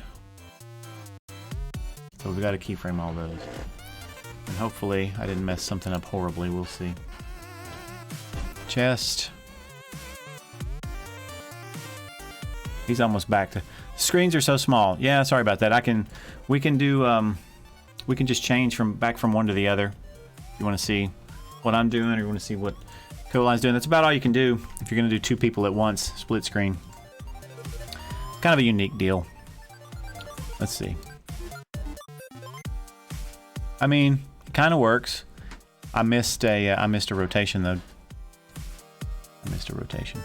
So we got to keyframe all those. And hopefully I didn't mess something up horribly. We'll see. Chest. He's almost back to... Screens are so small. Yeah, sorry about that. We can just change back from one to the other. If you want to see what I'm doing or you want to see what Coline's doing. That's about all you can do if you're going to do 2 people at once, split screen. Kind of a unique deal. Let's see. I mean, it kind of works. I missed a rotation though. I missed a rotation.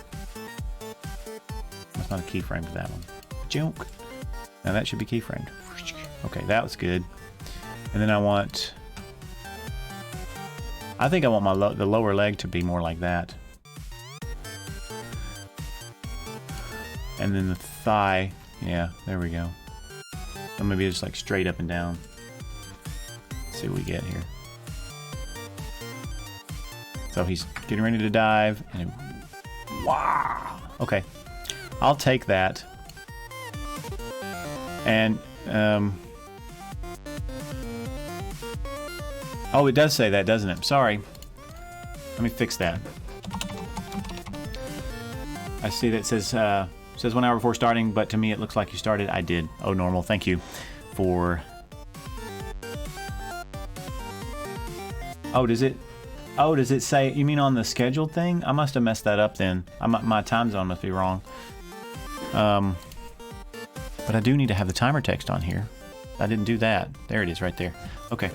That's not a keyframe for that one. Junk. Now that should be keyframed. Okay, that was good. And then I think I want the lower leg to be more like that. And then the thigh, yeah, there we go. So maybe just like straight up and down. Let's see what we get here. So he's getting ready to dive, and wow! Okay, I'll take that. And oh, it does say that, doesn't it? Sorry. Let me fix that. I see that it says 1 hour before starting, but to me it looks like you started. I did. Oh, normal. Thank you for... Oh, does it say... You mean on the scheduled thing? I must have messed that up then. My time zone must be wrong. But I do need to have the timer text on here. I didn't do that. There it is right there. Okay.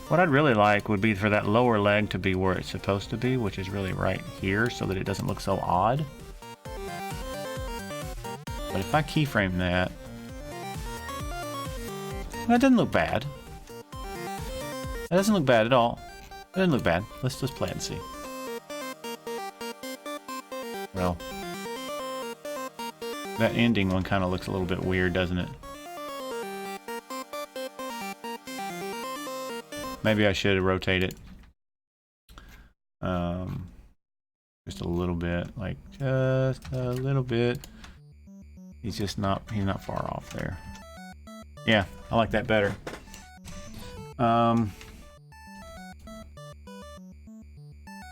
What I'd really like would be for that lower leg to be where it's supposed to be, which is really right here, so that it doesn't look so odd. But if I keyframe that, that doesn't look bad. That doesn't look bad at all. It doesn't look bad. Let's just play it and see. Well, that ending one kind of looks a little bit weird, doesn't it? Maybe I should rotate it. Just a little bit, like just a little bit. He's not far off there. Yeah, I like that better.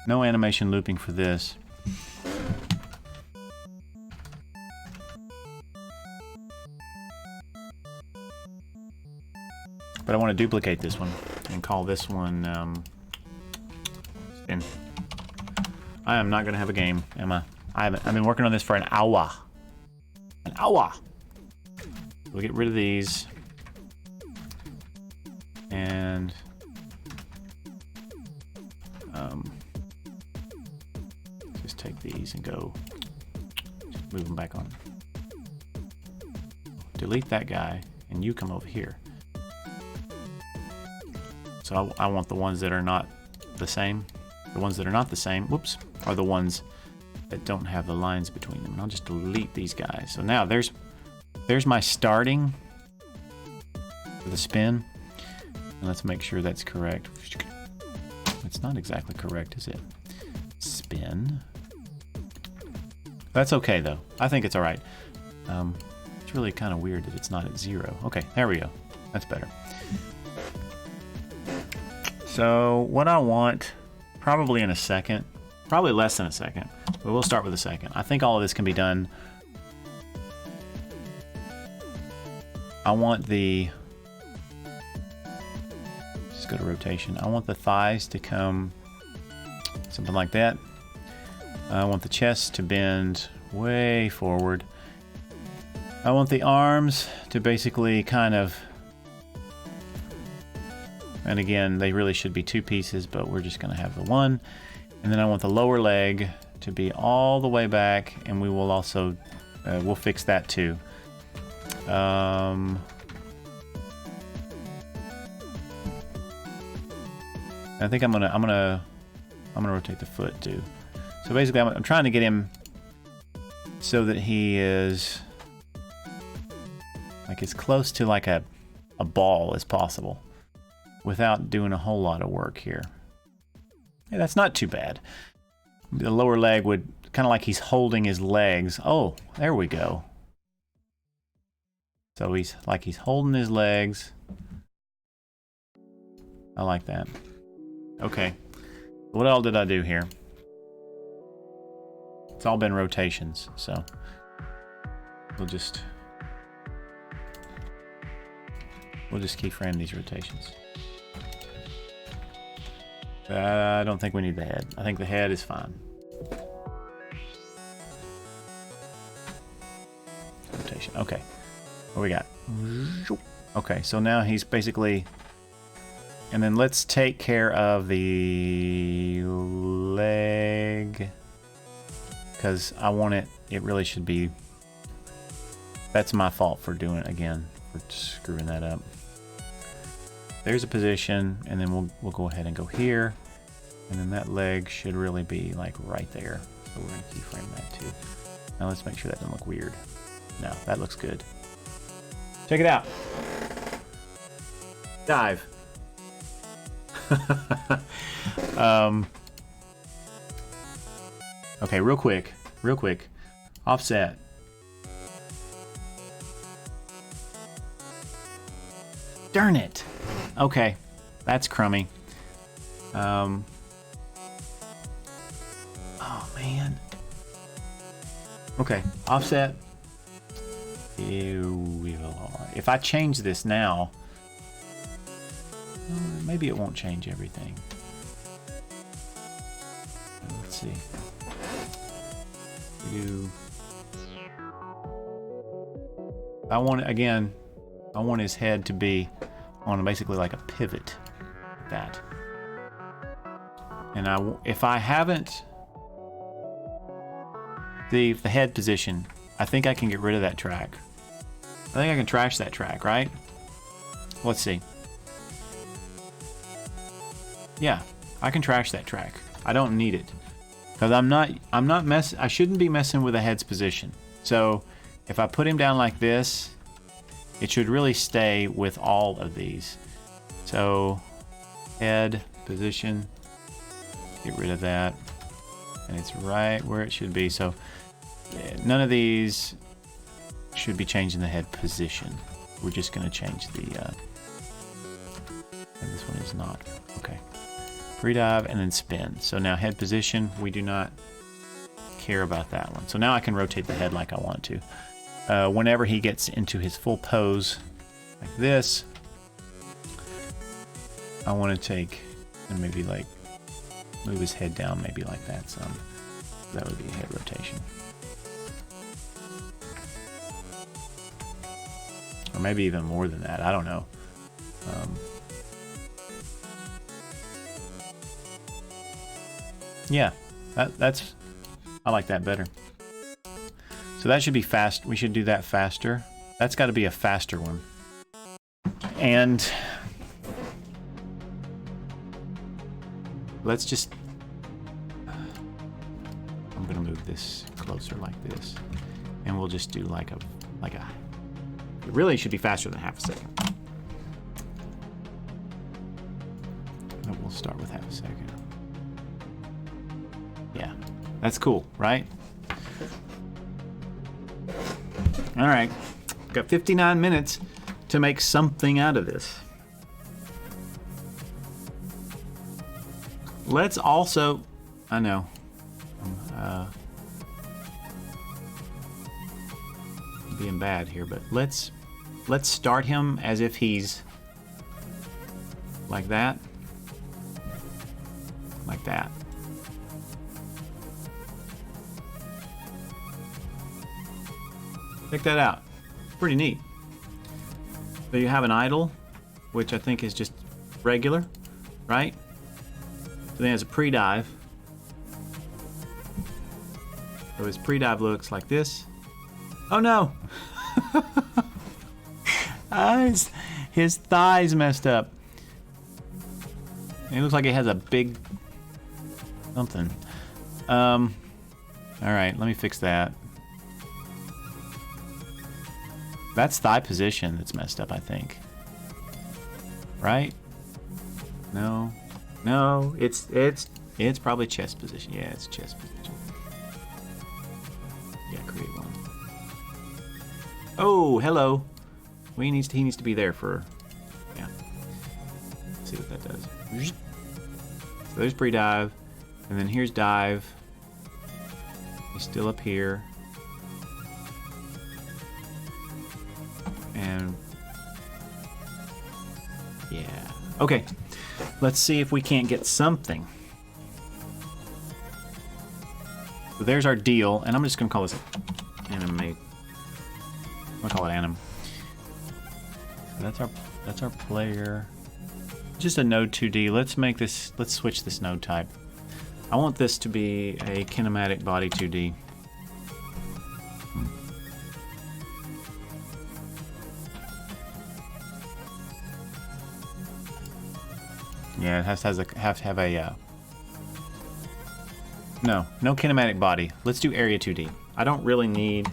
No animation looping for this. But I want to duplicate this one and call this one spin. I am not going to have a game, am I? I've been working on this for an hour. An hour. We'll get rid of these. And just take these and go move them back on. Delete that guy and you come over here. So I want the ones that are not the same. The ones that are not the same, whoops, are the ones that don't have the lines between them. And I'll just delete these guys. So now there's my starting for the spin. And let's make sure that's correct. It's not exactly correct, is it? Spin. That's okay though. I think it's all right. It's really kind of weird that it's not at 0. Okay, there we go. That's better. So what I want, probably in a second, probably less than a second, but we'll start with a second. I think all of this can be done. I want the, just go to rotation. I want the thighs to come something like that. I want the chest to bend way forward. I want the arms to basically kind of, and again, they really should be 2 pieces, but we're just going to have the one. And then I want the lower leg to be all the way back, and we will also, we'll fix that too. I think I'm gonna rotate the foot too. So basically, I'm trying to get him so that he is like as close to like a ball as possible, without doing a whole lot of work here. Hey, that's not too bad. The lower leg would kind of like he's holding his legs. Oh, there we go. So he's holding his legs. I like that. Okay. What all did I do here? It's all been rotations, so we'll just keyframe these rotations. I don't think we need the head. I think the head is fine. Rotation. Okay. What we got? Okay, so now he's basically... And then let's take care of the leg. Because I want it... It really should be... That's my fault for doing it again. For screwing that up. There's a position, and then we'll go ahead and go here, and then that leg should really be like right there. So we're gonna keyframe that too. Now let's make sure that doesn't look weird. No, that looks good. Check it out. Dive. Okay, real quick. Offset. Darn it. Okay, that's crummy. Oh man. Okay, offset. If I change this now, maybe it won't change everything. Let's see. I want his head to be on basically like a pivot, like that. And if I haven't the head position, I think I can get rid of that track. I think I can trash that track, right? Let's see. Yeah, I can trash that track. I don't need it because I shouldn't be messing with the head's position. So if I put him down like this, it should really stay with all of these. So head position, get rid of that, and it's right where it should be. So none of these should be changing the head position. We're just going to change the and this one is not. Okay. Pre-dive and then spin. So now head position, we do not care about that one. So now I can rotate the head like I want to. Whenever he gets into his full pose, like this, I want to take and maybe like move his head down, maybe like that some. That would be a head rotation. Or maybe even more than that, I don't know. Yeah, that's, I like that better. So that should be fast. We should do that faster. That's got to be a faster one. And let's just, I'm gonna move this closer like this, and we'll just do like a, it really should be faster than half a second. And we'll start with half a second. Yeah, that's cool, right? All right, got 59 minutes to make something out of this. Let's also, I know, being bad here, but let's start him as if he's like that, like that. Check that out. Pretty neat. So you have an idle, which I think is just regular, right? So then has a pre-dive. So his pre-dive looks like this. Oh no! His thigh's messed up. It looks like it has a big something. All right, let me fix that. That's thigh position that's messed up, I think. Right? No. No, it's probably chest position. Yeah, it's chest position. Yeah, create one. Oh, hello. He needs to be there for, yeah. Let's see what that does. So there's pre-dive, and then here's dive. He's still up here. And yeah, okay. Let's see if we can't get something. So there's our deal, and I'm just gonna call this animate. I'm gonna call it anim. So that's our player. Just a node 2D. Let's make this. Let's switch this node type. I want this to be a kinematic body 2D. Yeah, it has to have a no kinematic body. Let's do area 2D. I don't really need.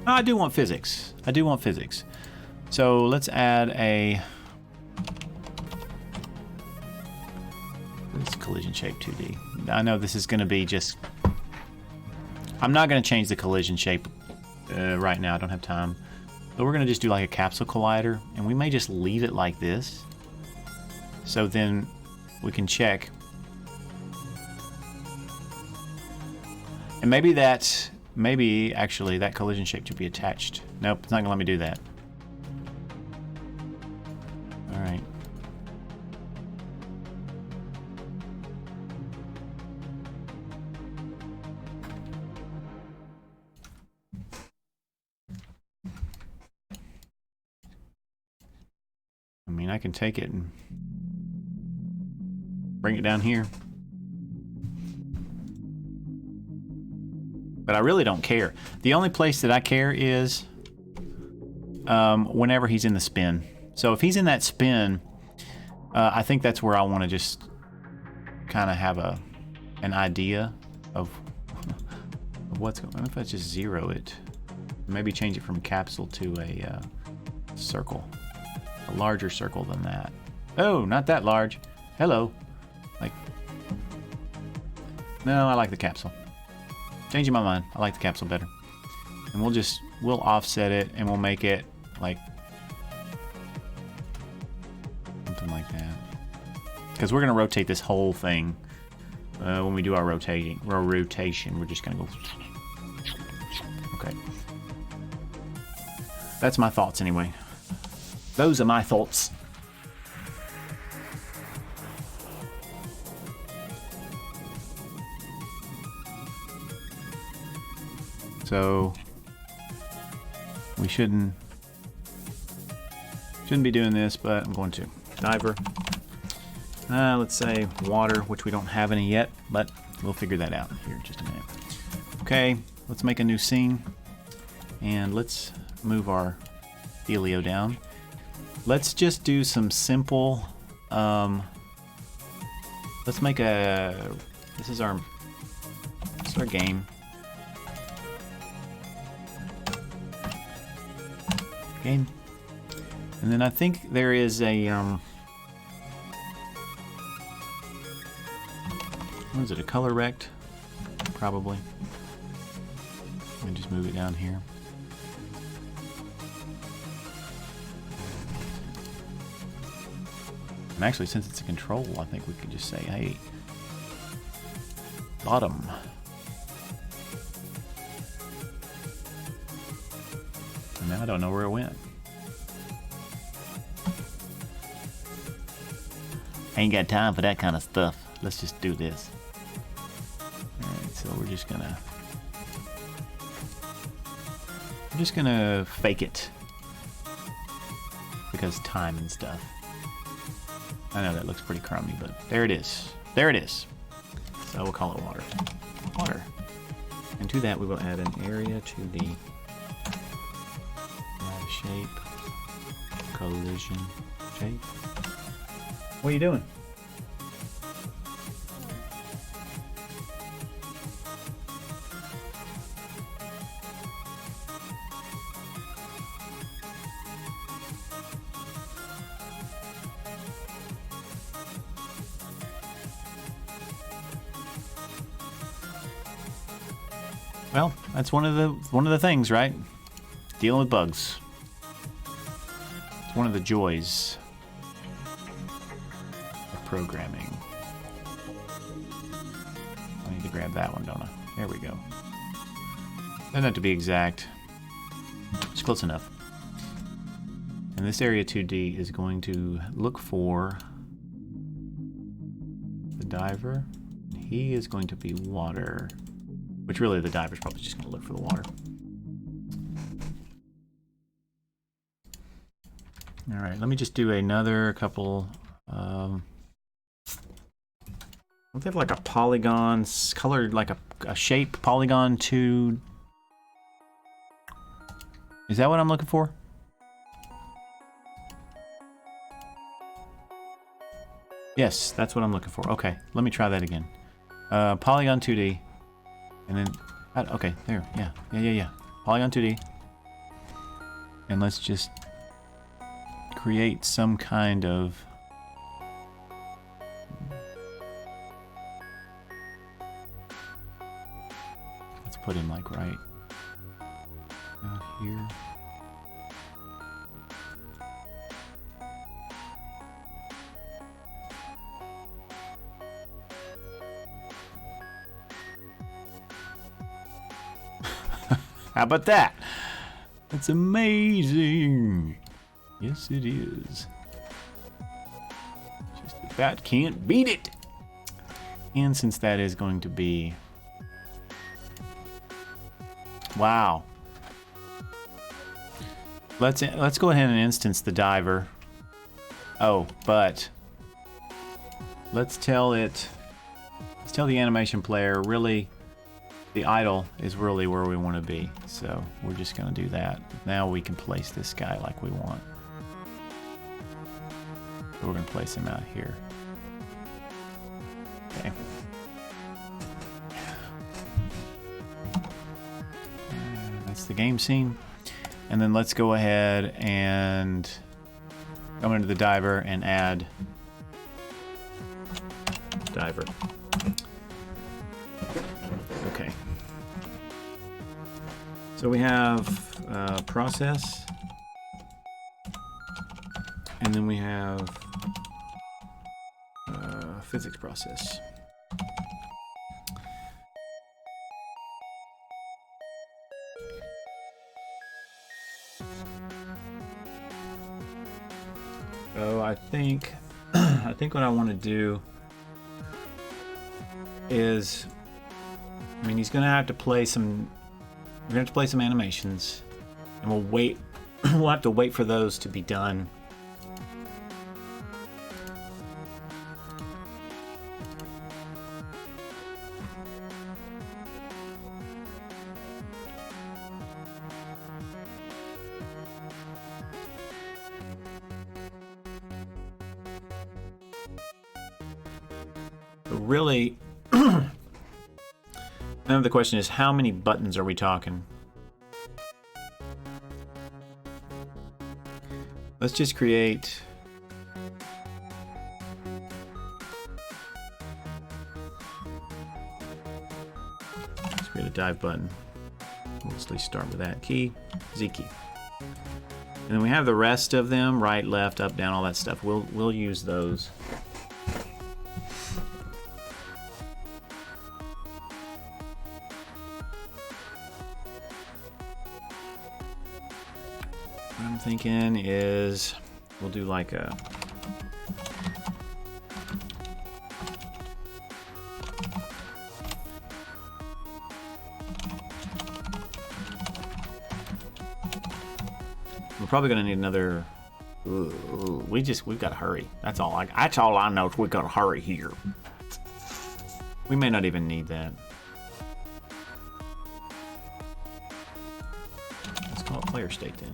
I do want physics. I do want physics. So let's add a. This collision shape 2D. I know this is going to be just. I'm not going to change the collision shape right now. I don't have time. But we're going to just do like a capsule collider, and we may just leave it like this. So then we can check. And maybe actually that collision shape should be attached. Nope, it's not going to let me do that. All right. I mean, I can take it and bring it down here. But I really don't care. The only place that I care is whenever he's in the spin. So if he's in that spin, I think that's where I want to just kind of have an idea of what's going on. If I just zero it, maybe change it from capsule to a circle. A larger circle than that. Oh, not that large. Hello. Like, no, I like the capsule. Changing my mind. I like the capsule better. And we'll offset it and we'll make it like Because we're going to rotate this whole thing. When we do our rotation, we're just going to go... Okay. That's my thoughts anyway. Those are my thoughts. So we shouldn't be doing this, but I'm going to. Diver. Let's say water, which we don't have any yet, but we'll figure that out here in just a minute. Okay, let's make a new scene, and let's move our Helio down. Let's just do some simple. Let's make a. This is our game. And then I think there is a what is it, a color rect? Probably. Let me just move it down here. And actually, since it's a control, I think we could just say, hey, bottom. And now I don't know where it went. Ain't got time for that kind of stuff. Let's just do this. Alright, so we're just gonna fake it. Because time and stuff. I know that looks pretty crummy, but there it is. There it is. So we'll call it water. Water. And to that we will add an area to the shape, collision shape. What are you doing? Well, that's one of the things, right? Dealing with bugs. It's one of the joys of programming. I need to grab that one, don't I? There we go. Doesn't have to be exact. It's close enough. And this area 2D is going to look for the diver. He is going to be water. Which really the diver's probably just going to look for the water. Alright, let me just do another couple. Don't they have like a polygon, colored like a shape polygon 2? Is that what I'm looking for? Yes, that's what I'm looking for. Okay, let me try that again. Polygon 2D. And then, okay, there, yeah. Polygon 2D. And let's just create some kind of... Let's put him like right out here. How about that? That's amazing. Yes, it is. Just about can't beat it. And since that is going to be... Wow. Let's go ahead and instance the diver. Oh, but let's tell the animation player really the idle is really where we want to be. So we're just going to do that. Now we can place this guy like we want. So we're going to place him out here. Okay. That's the game scene. And then let's go ahead and go into the diver and add diver. Okay. So we have process, and then we have physics process. So I think what I want to do is, I mean, he's gonna have to play some. We're gonna have to play some animations, and we'll wait. We'll have to wait for those to be done. But really, now the question is, how many buttons are we talking? Let's just create. Let's create a dive button. We'll at least start with that key, Z key. And then we have the rest of them, right, left, up, down, all that stuff. We'll use those. What I'm thinking is we'll do like a we're probably gonna need another. We've got to hurry. That's all I know is we got to hurry here. We may not even need that. Let's call it player state then.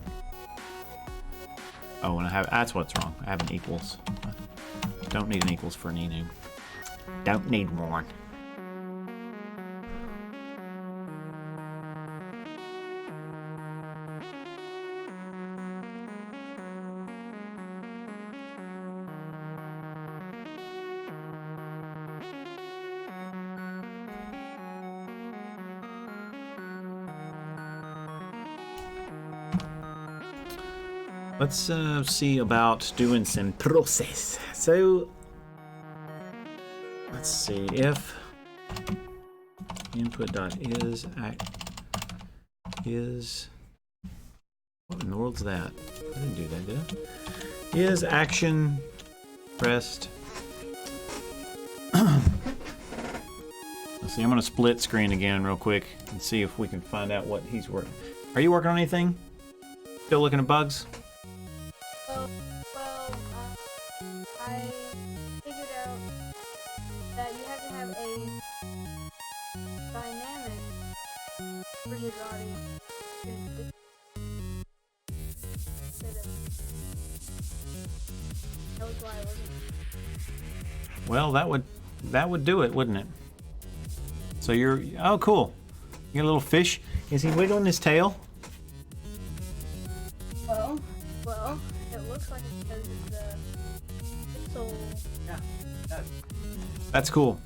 Oh, and that's what's wrong. I have an equals. Don't need an equals for an enum. Don't need one. Let's see about doing some process. So let's see if input.is is what in the world's that? I didn't do that, did I? Is action pressed? Let's see. I'm gonna split screen again real quick and see if we can find out what he's working. Are you working on anything? Still looking at bugs? I figured out that you have to have a dynamic for your audience. That was why I wasn't. Well, that would do it, wouldn't it? So you're oh cool. You got a little fish. Is he wiggling his tail? Well, it looks like it's because of the soul. Yeah, it does. That's cool.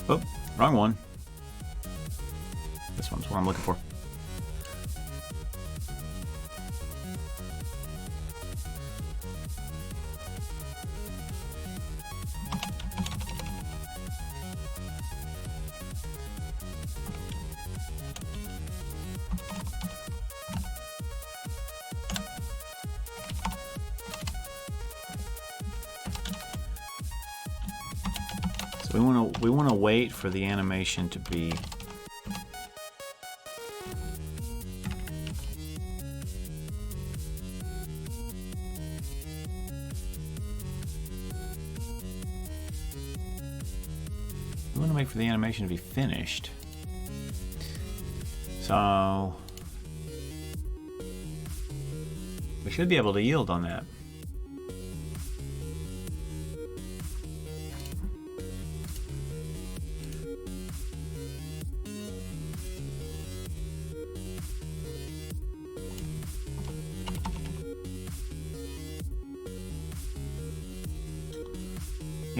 Oh, wrong one. This one's what I'm looking for. So we want to wait for the animation to be for the animation to be finished. So we should be able to yield on that.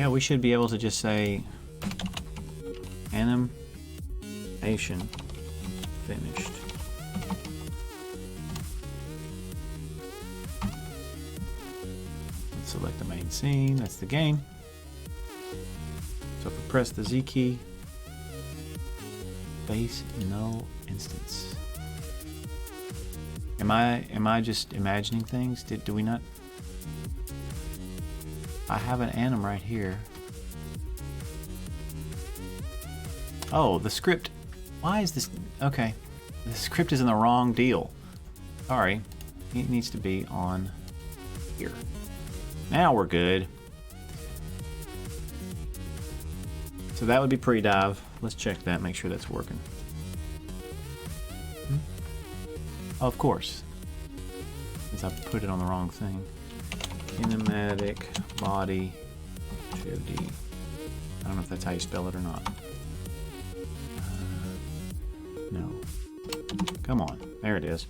Yeah, we should be able to just say animation finished. Let's select the main scene. That's the game. So if we press the Z key, base null instance. Am I just imagining things? Do we not? I have an anim right here. Oh, the script. Why is this? Okay, the script is in the wrong deal. Sorry, it needs to be on here. Now we're good. So that would be pre-dive. Let's check that, make sure that's working. Of course, since I put it on the wrong thing. Kinematic body HOD. I don't know if that's how you spell it or not. No. Come on, there it is.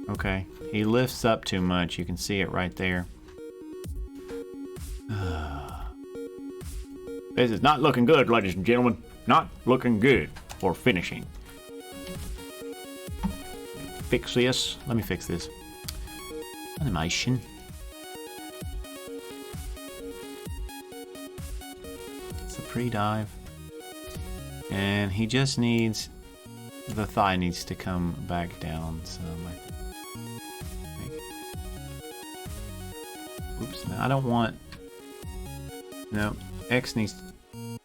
Okay, he lifts up too much. You can see it right there. This is not looking good, ladies and gentlemen. Not looking good for finishing. Fix this. Let me fix this. Animation. It's a pre-dive. And he just needs... the thigh needs to come back down. So oops, no, I don't want... No, X needs...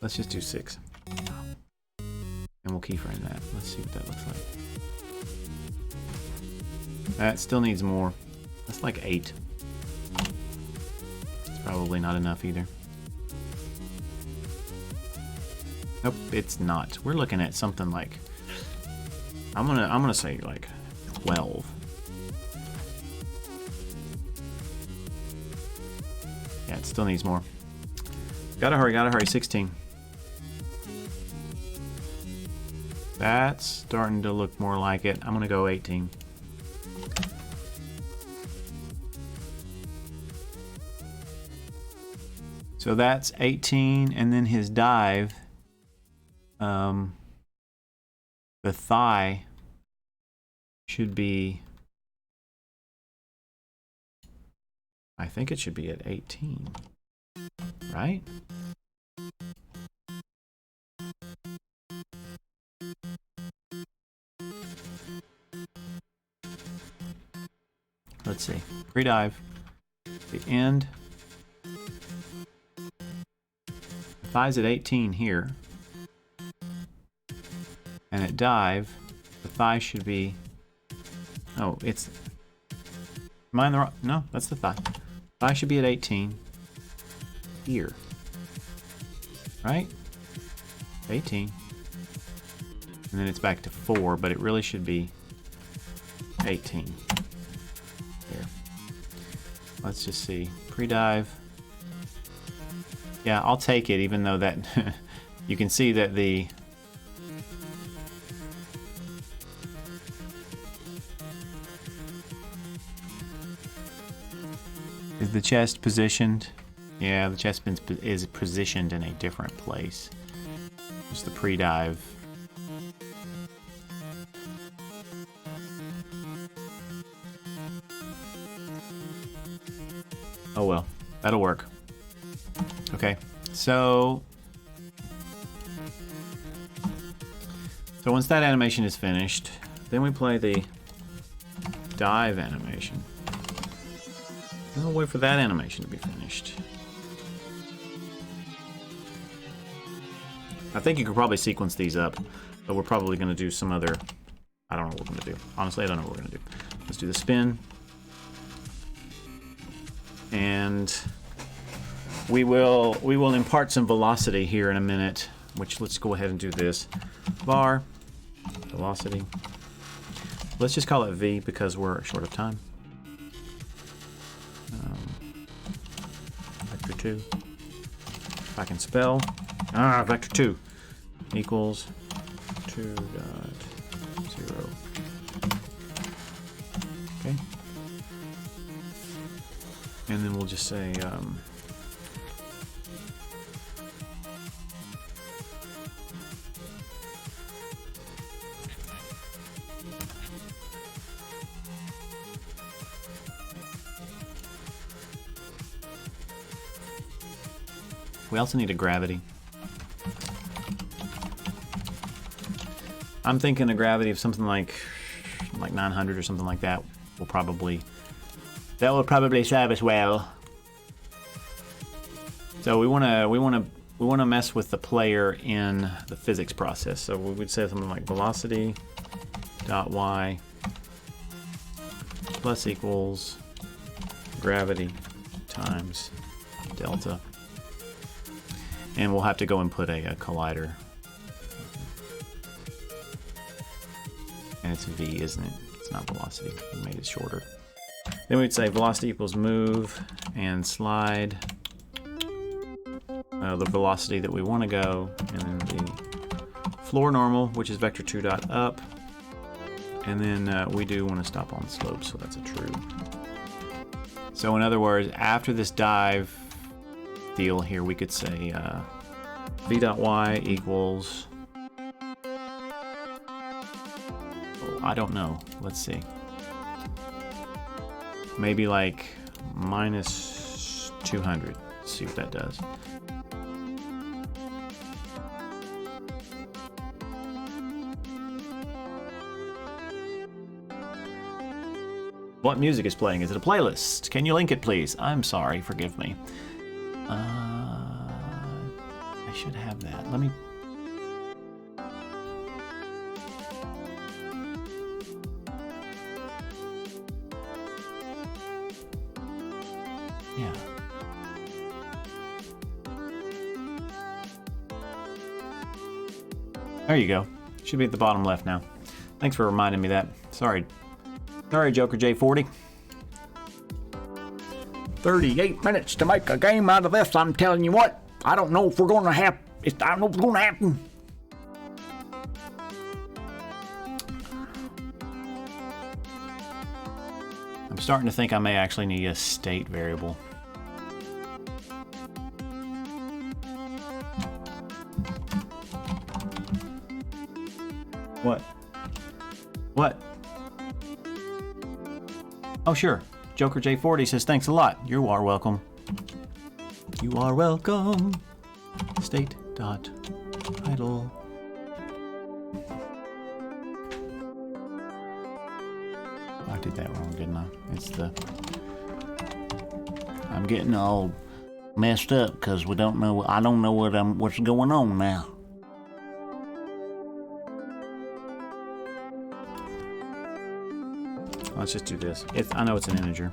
Let's just do 6. And we'll keyframe that. Let's see what that looks like. That still needs more. That's like 8. It's probably not enough either. Nope, it's not. We're looking at something like... I'm gonna say like 12. Yeah, it still needs more. Gotta hurry, 16. That's starting to look more like it. I'm gonna go 18. So that's 18, and then his dive, the thigh should be, I think it should be at 18, right? Let's see, pre-dive, the end. Thigh's at 18 here, and at dive, the thigh should be, oh, it's, am I in the wrong, no, that's the thigh. Thigh should be at 18 here, right? 18, and then it's back to 4, but it really should be 18 here. Let's just see, pre-dive. Yeah, I'll take it, even though that you can see that the is the chest positioned? Yeah, the chest is positioned in a different place. Just the pre-dive. Oh well, that'll work. Okay, so once that animation is finished, then we play the dive animation. And we'll wait for that animation to be finished. I think you could probably sequence these up, but we're probably going to do some other... I don't know what we're going to do. Honestly, I don't know what we're going to do. Let's do the spin. And... We will impart some velocity here in a minute, which let's go ahead and do this. Var, velocity. Let's just call it V because we're short of time. Vector 2. If I can spell. Vector 2 equals 2.0. Okay. And then we'll just say, we also need a gravity. I'm thinking a gravity of something like 900 or something like that will probably, that will probably serve us well. So we want to mess with the player in the physics process. So we would say something like velocity dot y plus equals gravity times delta. And we'll have to go and put a collider. And it's v, isn't it? It's not velocity. We made it shorter. Then we'd say velocity equals move and slide the velocity that we want to go, and then the floor normal, which is vector 2 dot up. And then we do want to stop on slope, so that's a true. So in other words, after this dive deal here, we could say v dot y equals, I don't know. Let's see. Maybe like minus 200. Let's see what that does. What music is playing? Is it a playlist? Can you link it, please? I'm sorry. Forgive me. I should have that. Let me... Yeah. There you go. Should be at the bottom left now. Thanks for reminding me that. Sorry. Sorry, Joker J40. 38 minutes to make a game out of this. I'm telling you what. I don't know if we're going to have. I don't know if it's going to happen. I'm starting to think I may actually need a state variable. What? What? Oh, sure. Joker J40 says, thanks a lot. You are welcome. You are welcome. State dot title. I did that wrong, didn't I? It's the... I'm getting all messed up because we don't know. I don't know what's going on now. Let's just do this. I know it's an integer.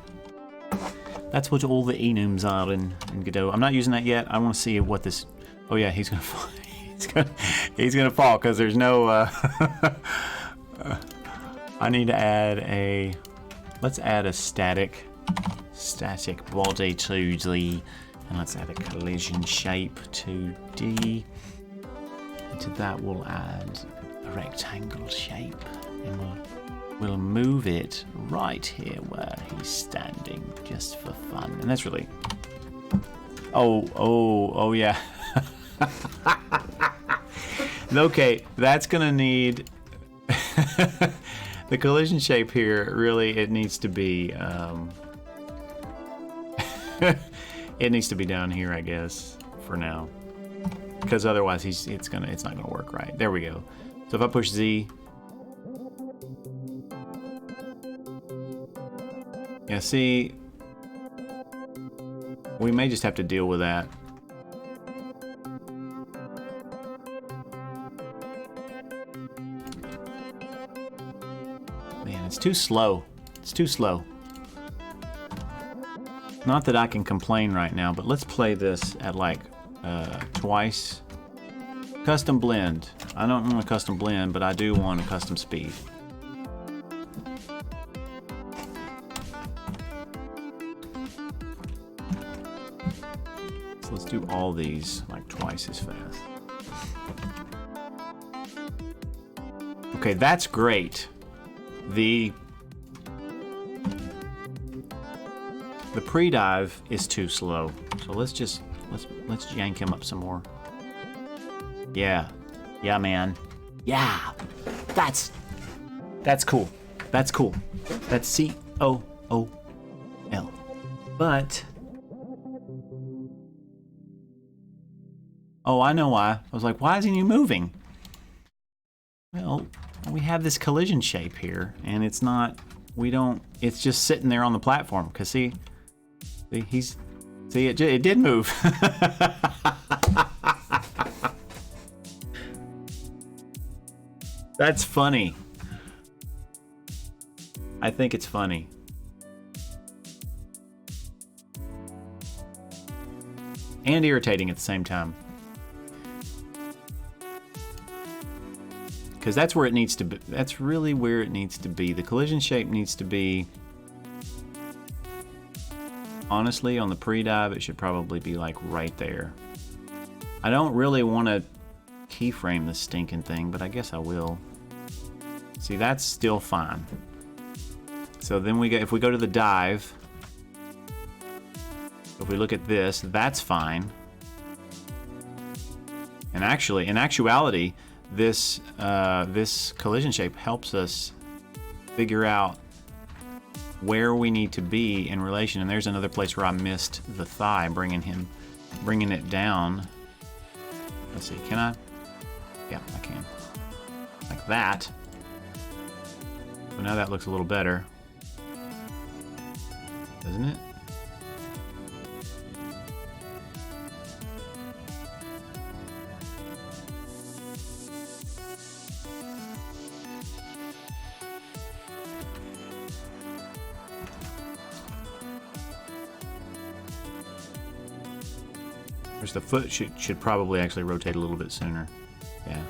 That's what all the enums are in Godot. I'm not using that yet. I want to see what this... Oh yeah, he's gonna fall. He's gonna fall because there's no... I need to add a... Let's add a static body to the... And let's add a collision shape to D. And to that we'll add a rectangle shape. And we'll move it right here where he's standing, just for fun. And that's really... Oh yeah. Okay, that's gonna need... The collision shape here, really, it needs to be... it needs to be down here, I guess, for now. Because otherwise it's not gonna work right. There we go. So if I push Z... Yeah, see, we may just have to deal with that. Man, it's too slow. It's too slow. Not that I can complain right now, but let's play this at like twice. Custom blend. I don't want a custom blend, but I do want a custom speed. Let's do all these like twice as fast. Okay, that's great. The pre-dive is too slow. So let's yank him up some more. Yeah. Yeah, man. Yeah. That's cool. That's cool. That's C-O-O-L. But oh, I know why. I was like, why isn't he moving? Well, we have this collision shape here, and it's not, it's just sitting there on the platform. Cause see, it did move. That's funny. I think it's funny. And irritating at the same time. Because that's where it needs to be. That's really where it needs to be. The collision shape needs to be... Honestly, on the pre-dive, it should probably be like right there. I don't really want to keyframe this stinking thing, but I guess I will. See, that's still fine. So then if we go to the dive, if we look at this, that's fine. And actually, in actuality, this collision shape helps us figure out where we need to be in relation. And there's another place where I missed the thigh, bringing it down. Let's see, can I? Yeah, I can. Like that. So now that looks a little better, doesn't it? Whereas the foot should probably actually rotate a little bit sooner. Yeah.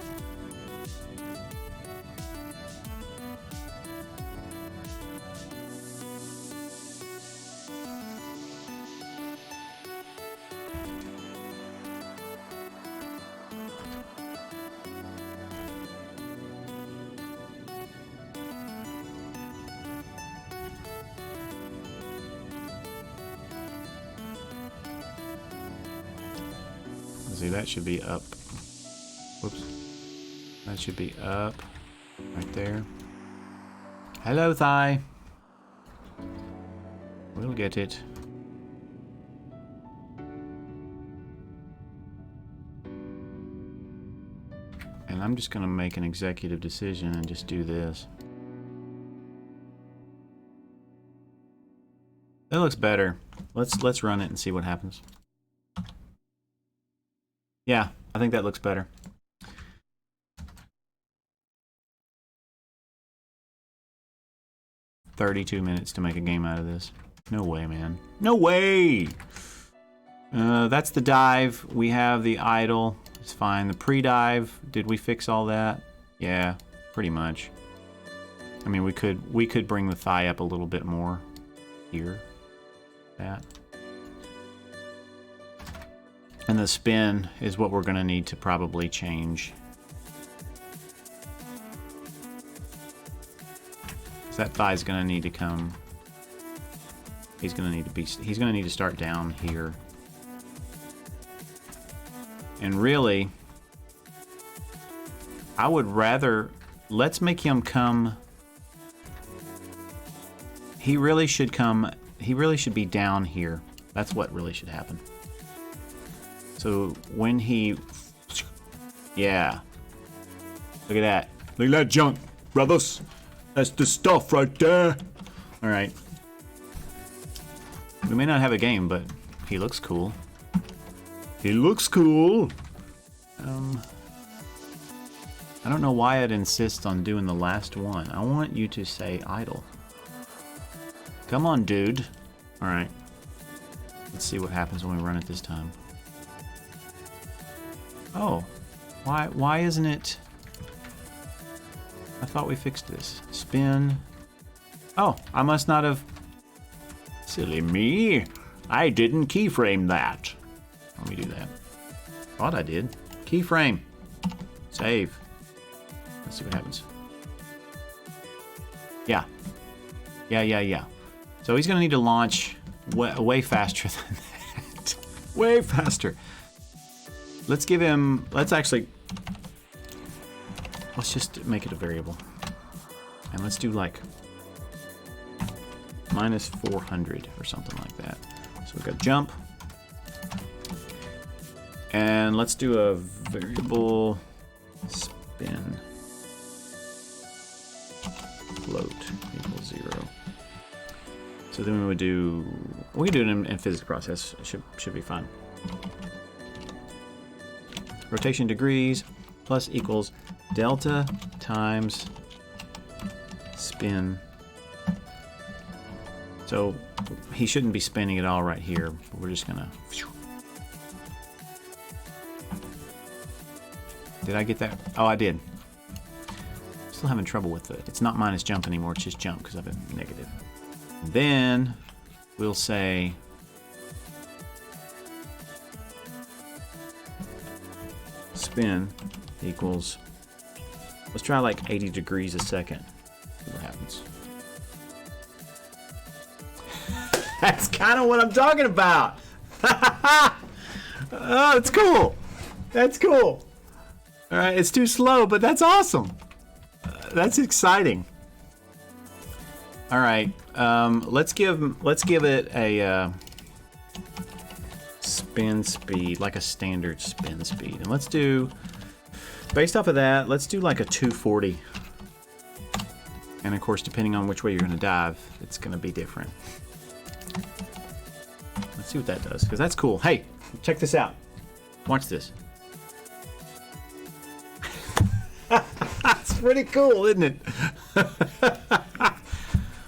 See, that should be up. Whoops. That should be up. Right there. Hello, thigh. We'll get it. And I'm just going to make an executive decision and just do this. That looks better. Let's run it and see what happens. Yeah, I think that looks better. $32 minutes to make a game out of this. No way, man. No way! That's the dive. We have the idle. It's fine. The pre-dive, did we fix all that? Yeah, pretty much. I mean, we could bring the thigh up a little bit more here. That. And the spin is what we're going to need to probably change. That thigh's going to need to come. He's going to need to start down here. And really, I would rather, let's make him come. He really should be down here. That's what really should happen. So when he, yeah, look at that. Look at that junk, brothers. That's the stuff right there. All right. We may not have a game, but he looks cool. He looks cool. I don't know why I'd insist on doing the last one. I want you to say idle. Come on, dude. All right. Let's see what happens when we run it this time. Oh, why isn't it? I thought we fixed this. Spin. Oh, I must not have. Silly me. I didn't keyframe that. Let me do that. Thought I did. Keyframe. Save. Let's see what happens. Yeah. Yeah. So he's going to need to launch way faster than that. Way faster. Let's give him, let's just make it a variable. And let's do like minus 400 or something like that. So we've got jump. And let's do a variable spin float equals 0. So then we would do, we can do it in physics process. It should be fine. Rotation degrees plus equals delta times spin. So he shouldn't be spinning it all right here. But we're just gonna. Did I get that? Oh, I did. Still having trouble with it. It's not minus jump anymore. It's just jump because I've been negative. Then we'll say spin equals, let's try like 80 degrees a second. See what happens. That's kind of what I'm talking about. Oh, it's cool. That's cool. All right, it's too slow, but that's awesome. That's exciting. All right, let's give it a spin speed, like a standard spin speed, and let's do, based off of that, let's do like a 240. And of course, depending on which way you're going to dive, it's going to be different. Let's see what that does, because that's cool. Hey, check this out. Watch this. That's pretty cool, isn't it?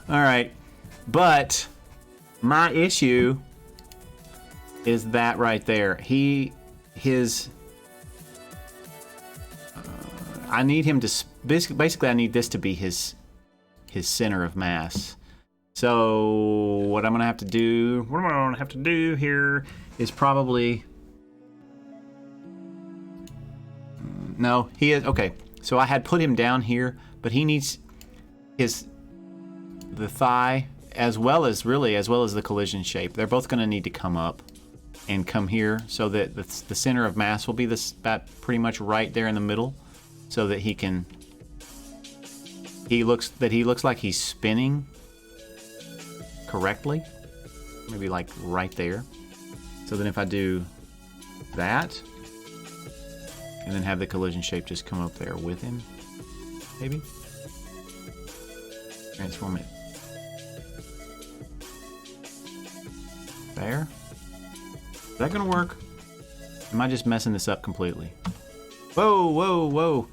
All right, but my issue is that right there. I need him to basically. I need this to be his center of mass. So what I'm gonna have to do here is probably no. He is okay. So I had put him down here, but he needs the thigh as well as the collision shape. They're both gonna need to come up and come here, so that the center of mass will be pretty much right there in the middle, so that he looks like he's spinning correctly, maybe like right there. So then if I do that and then have the collision shape just come up there with him, maybe transform it there. Is that gonna work? Am I just messing this up completely? Whoa, whoa, whoa.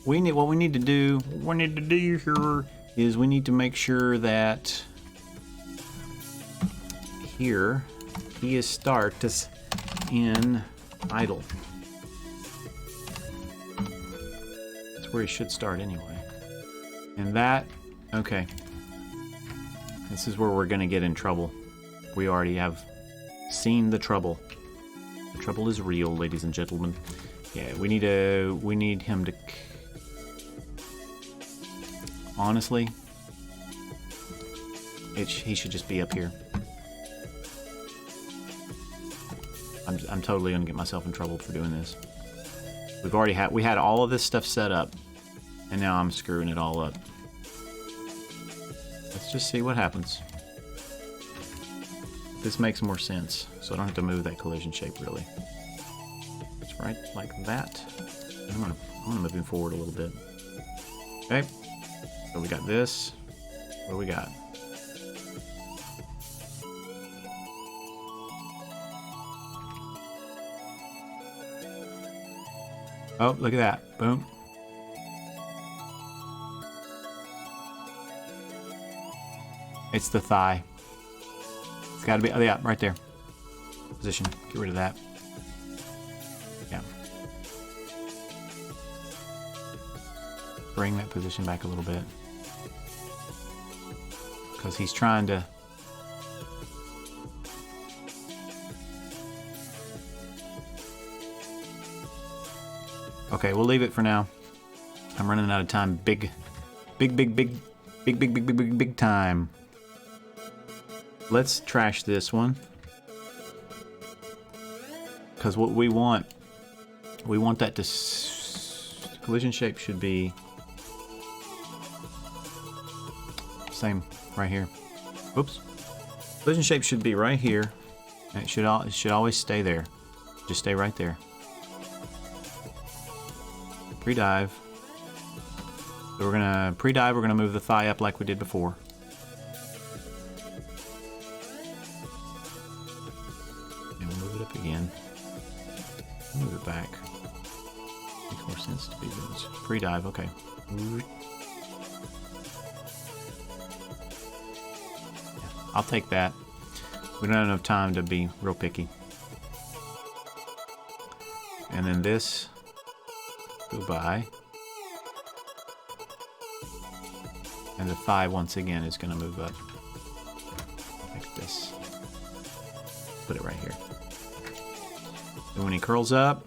What we need to do here is we need to make sure that here he is start in idle. That's where he should start anyway. And that, okay. This is where we're gonna get in trouble. We already have seen the trouble. The trouble is real, ladies and gentlemen. Yeah, we need him to. Honestly, he should just be up here. I'm totally gonna get myself in trouble for doing this. We had all of this stuff set up, and now I'm screwing it all up. Let's just see what happens. This makes more sense, so I don't have to move that collision shape really. It's right like that. I'm gonna move him forward a little bit. Okay. So we got this. What do we got? Oh, look at that. Boom. It's the thigh. It's got to be, oh yeah, right there. Position. Get rid of that. Yeah. Bring that position back a little bit. Because he's trying to... Okay, we'll leave it for now. I'm running out of time. Big time. let's trash this one. Because what we want that to... collision shape should be... same right here. Oops. Collision shape should be right here. And it should always stay there. Just stay right there. Pre-dive. So we're gonna pre-dive, we're gonna move the thigh up like we did before. And we'll move it up again. Move it back. Makes more sense to be this. Pre-dive, okay. Yeah, I'll take that. We don't have enough time to be real picky. And then this, goodbye. And the thigh once again is going to move up like this. Put it right here. And when he curls up,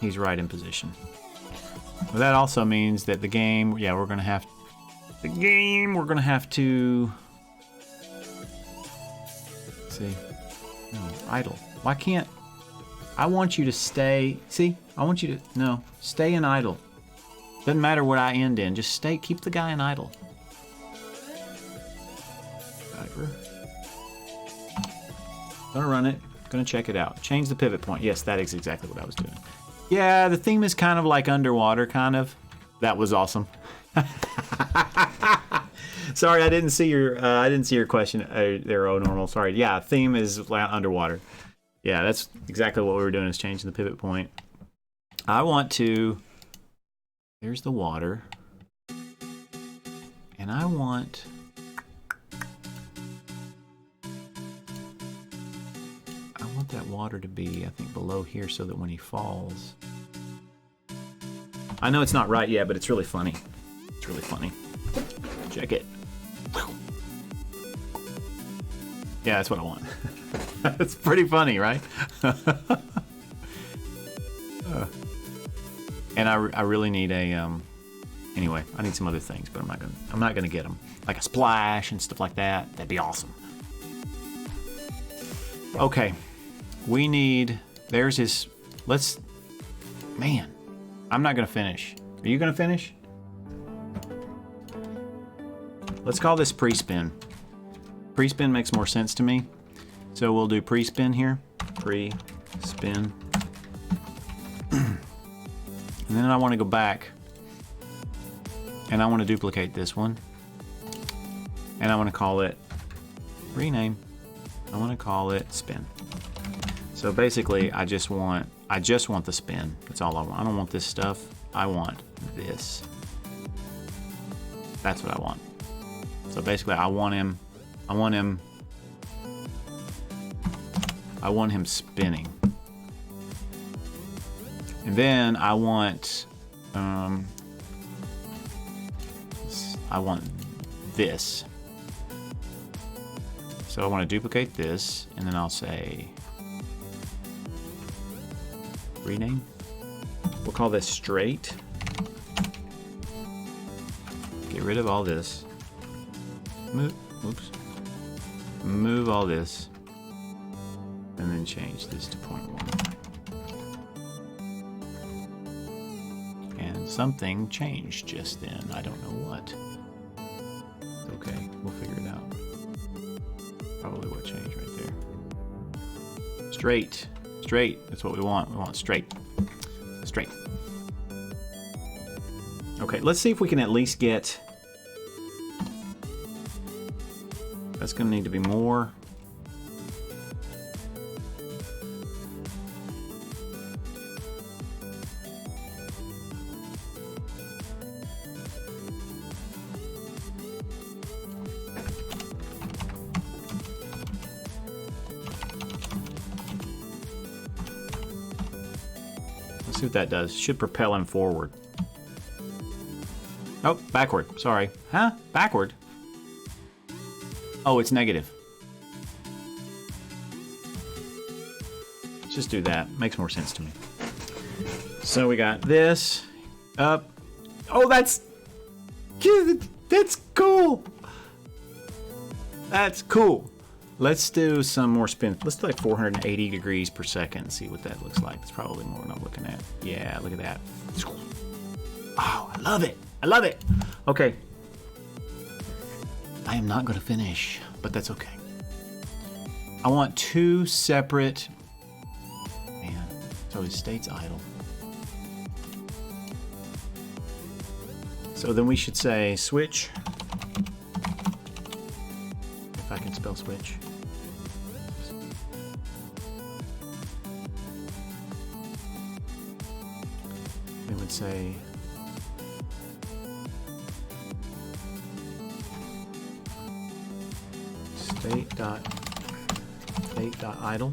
he's right in position. Well, that also means that the game, yeah, we're going to have to see. No, idle. Why can't I want you to stay? See, I want you to stay in idle. Doesn't matter what I end in. Just stay. Keep the guy in idle. Diver. Gonna run it. Gonna check it out. Change the pivot point. Yes, that is exactly what I was doing. Yeah, the theme is kind of like underwater, kind of. That was awesome. Sorry, I didn't see your question there, oh normal. Sorry. Yeah, theme is underwater. Yeah, that's exactly what we were doing, is changing the pivot point. I want to... There's the water. And I want... that water to be, I think, below here so that when he falls... I know it's not right yet, but it's really funny. It's really funny. Check it. Yeah, that's what I want. It's pretty funny, right? And I really need a anyway, I need some other things, but I'm not gonna get them. Like a splash and stuff like that. That'd be awesome. Okay. We need, there's his, man, I'm not gonna finish. Are you gonna finish? Let's call this pre-spin. Pre-spin makes more sense to me. So we'll do pre-spin here. Pre-spin. And then I want to go back and I want to duplicate this one. And I want to call it, rename. I want to call it spin. So basically, I just want the spin. That's all I want. I don't want this stuff. I want this. That's what I want. So basically, I want him spinning. And then I want this. So I want to duplicate this, and then I'll say rename. We'll call this straight. Get rid of all this. Move all this. And then change this to 0.1. And something changed just then. I don't know what. Okay, we'll figure it out. Probably what changed right there. Straight. Straight. That's what we want. We want straight. Straight. Okay, let's see if we can at least get... That's going to need to be more. Let's see what that does. Should propel him forward. Oh, backward. Sorry. Huh? Backward? Oh, it's negative. Let's just do that. Makes more sense to me. So we got this. Up. Oh, that's cool. That's cool. Let's do some more spin. Let's do like 480 degrees per second and see what that looks like. That's probably more than I'm looking at. Yeah, look at that. Oh, I love it. I love it. Okay. I am not going to finish, but that's okay. I want two separate... Man, so his state's idle. So then we should say switch. If I can spell switch. We would say state.idle.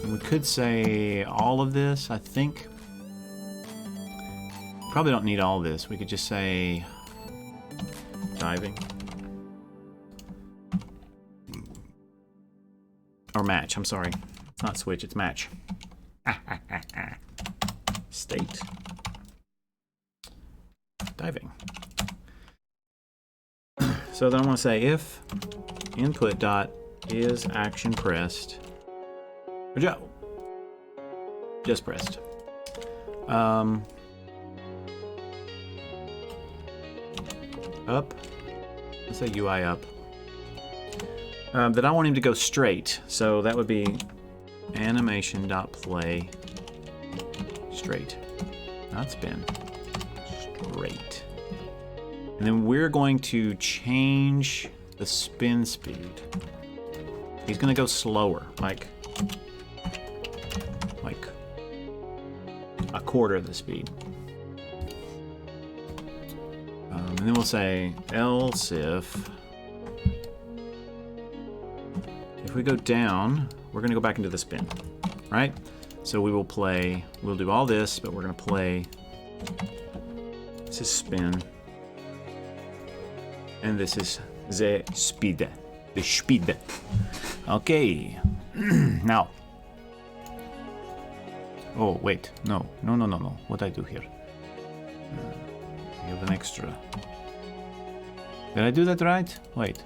And we could say all of this, I think. Probably don't need all of this. We could just say diving. Or match, I'm sorry. It's not switch, it's match. State. Diving. So then I want to say if input dot is action pressed. Good job. Just pressed. Up. Let's say UI up. That I want him to go straight. So that would be animation.play straight. Not spin. Straight. And then we're going to change the spin speed. He's going to go slower, like a quarter of the speed. And then we'll say else if we go down, we're going to go back into the spin, right? So we will play, we'll do all this, but we're going to play, this is spin, and this is the speed. The speed. Okay. Now. Oh, wait. No. What I do here? I have an extra. Did I do that right? Wait.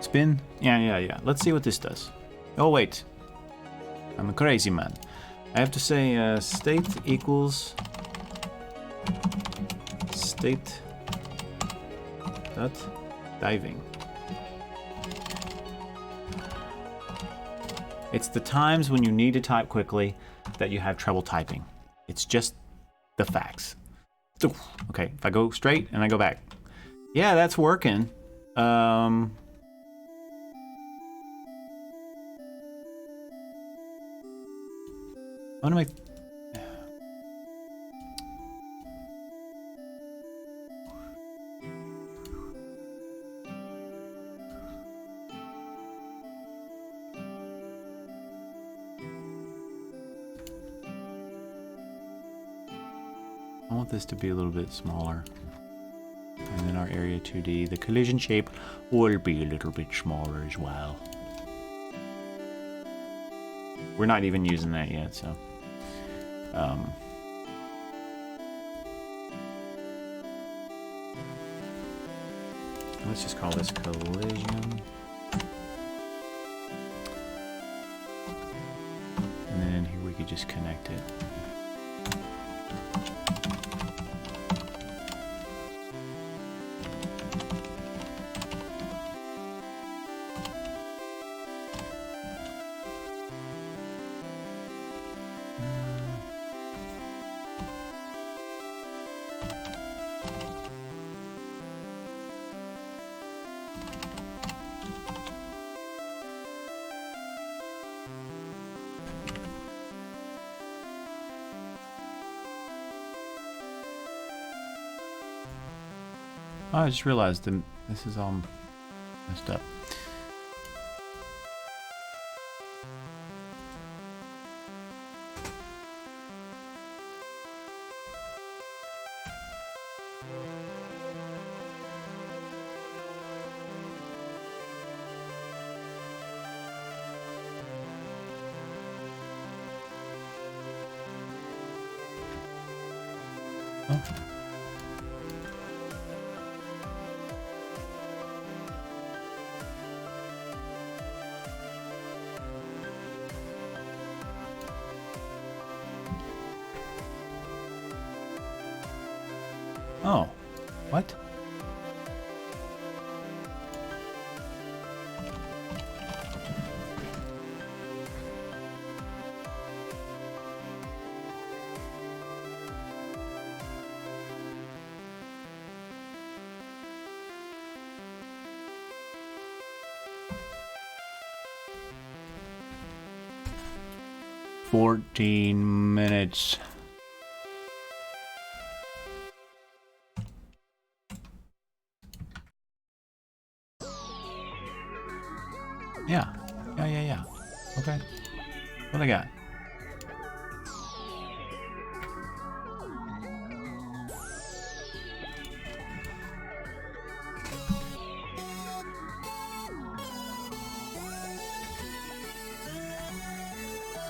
Spin? Yeah. Let's see what this does. Oh, wait. I'm a crazy man. I have to say state equals state dot diving. It's the times when you need to type quickly that you have trouble typing. It's just the facts. Okay, if I go straight and I go back. Yeah, that's working. I want to make... I want this to be a little bit smaller. And then our area 2D, the collision shape will be a little bit smaller as well. We're not even using that yet, so... let's just call this collision. And then here we could just connect it. Oh, I just realized this is all messed up. Oh. Oh, what? $14 minutes. Yeah. Yeah. Okay. What I got?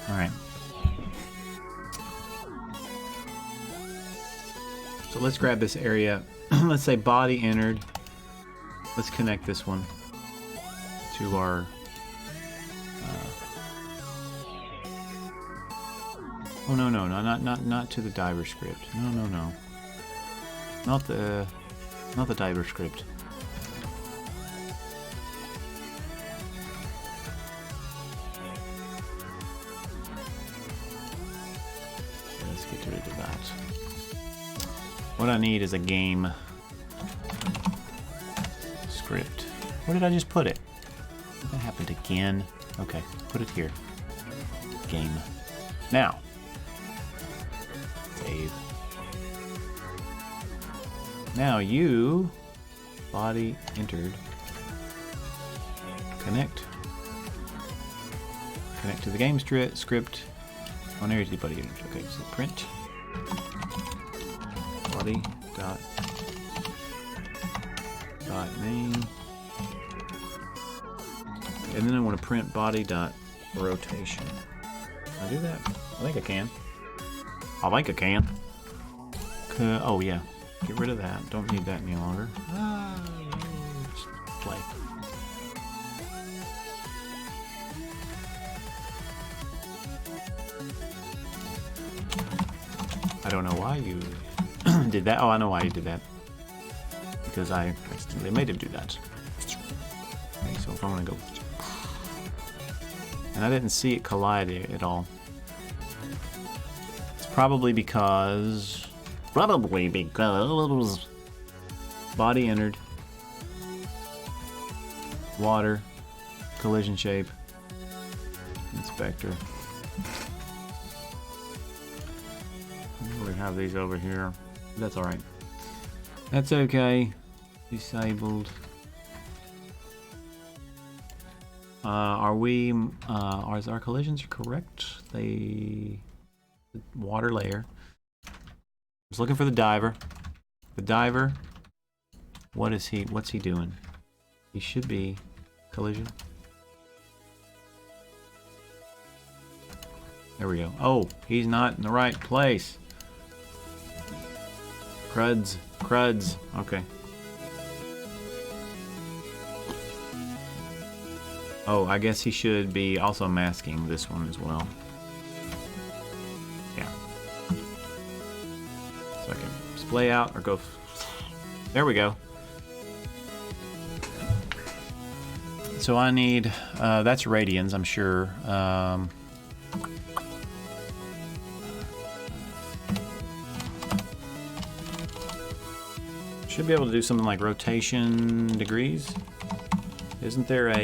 All right. So let's grab this area. Let's say body entered. Let's connect this one to our oh no, not to the diver script. No. Not the diver script. Okay, let's get rid of that. What I need is a game script. Where did I just put it? That happened again. Okay, put it here. Game. Now. Save. Now you body entered. Connect. Connect to the game script. Oh, there's the body entered. Okay, so print body dot name. And then I want to print body dot rotation. Can I do that? I think I can. Oh yeah. Get rid of that. Don't need that any longer. Just play. I don't know why you did that. Oh, I know why you did that. Because I accidentally made him do that. Okay, so if I want to go... And I didn't see it collide at all. It's probably because... body entered. Water. Collision shape. Inspector. We have these over here. That's alright. That's okay. Disabled. Are we, is our collisions correct? The water layer. I was looking for the diver. The diver, what's he doing? He should be collision. There we go. Oh, he's not in the right place. Cruds. Okay. Oh, I guess he should be also masking this one as well. Yeah. So I can splay out or go. There we go. So I need, that's radians, I'm sure. Should be able to do something like rotation degrees. Isn't there a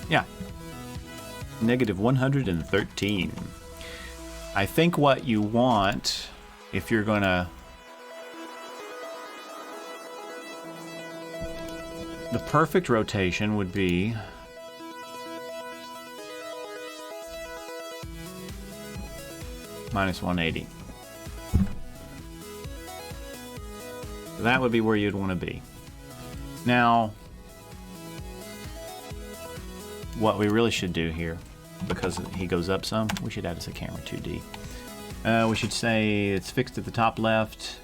yeah, negative 113. I think what you want, if you're gonna, the perfect rotation would be minus 180. That would be where you'd want to be. Now, what we really should do here because he goes up some. We should add as a camera 2D. We should say it's fixed at the top left.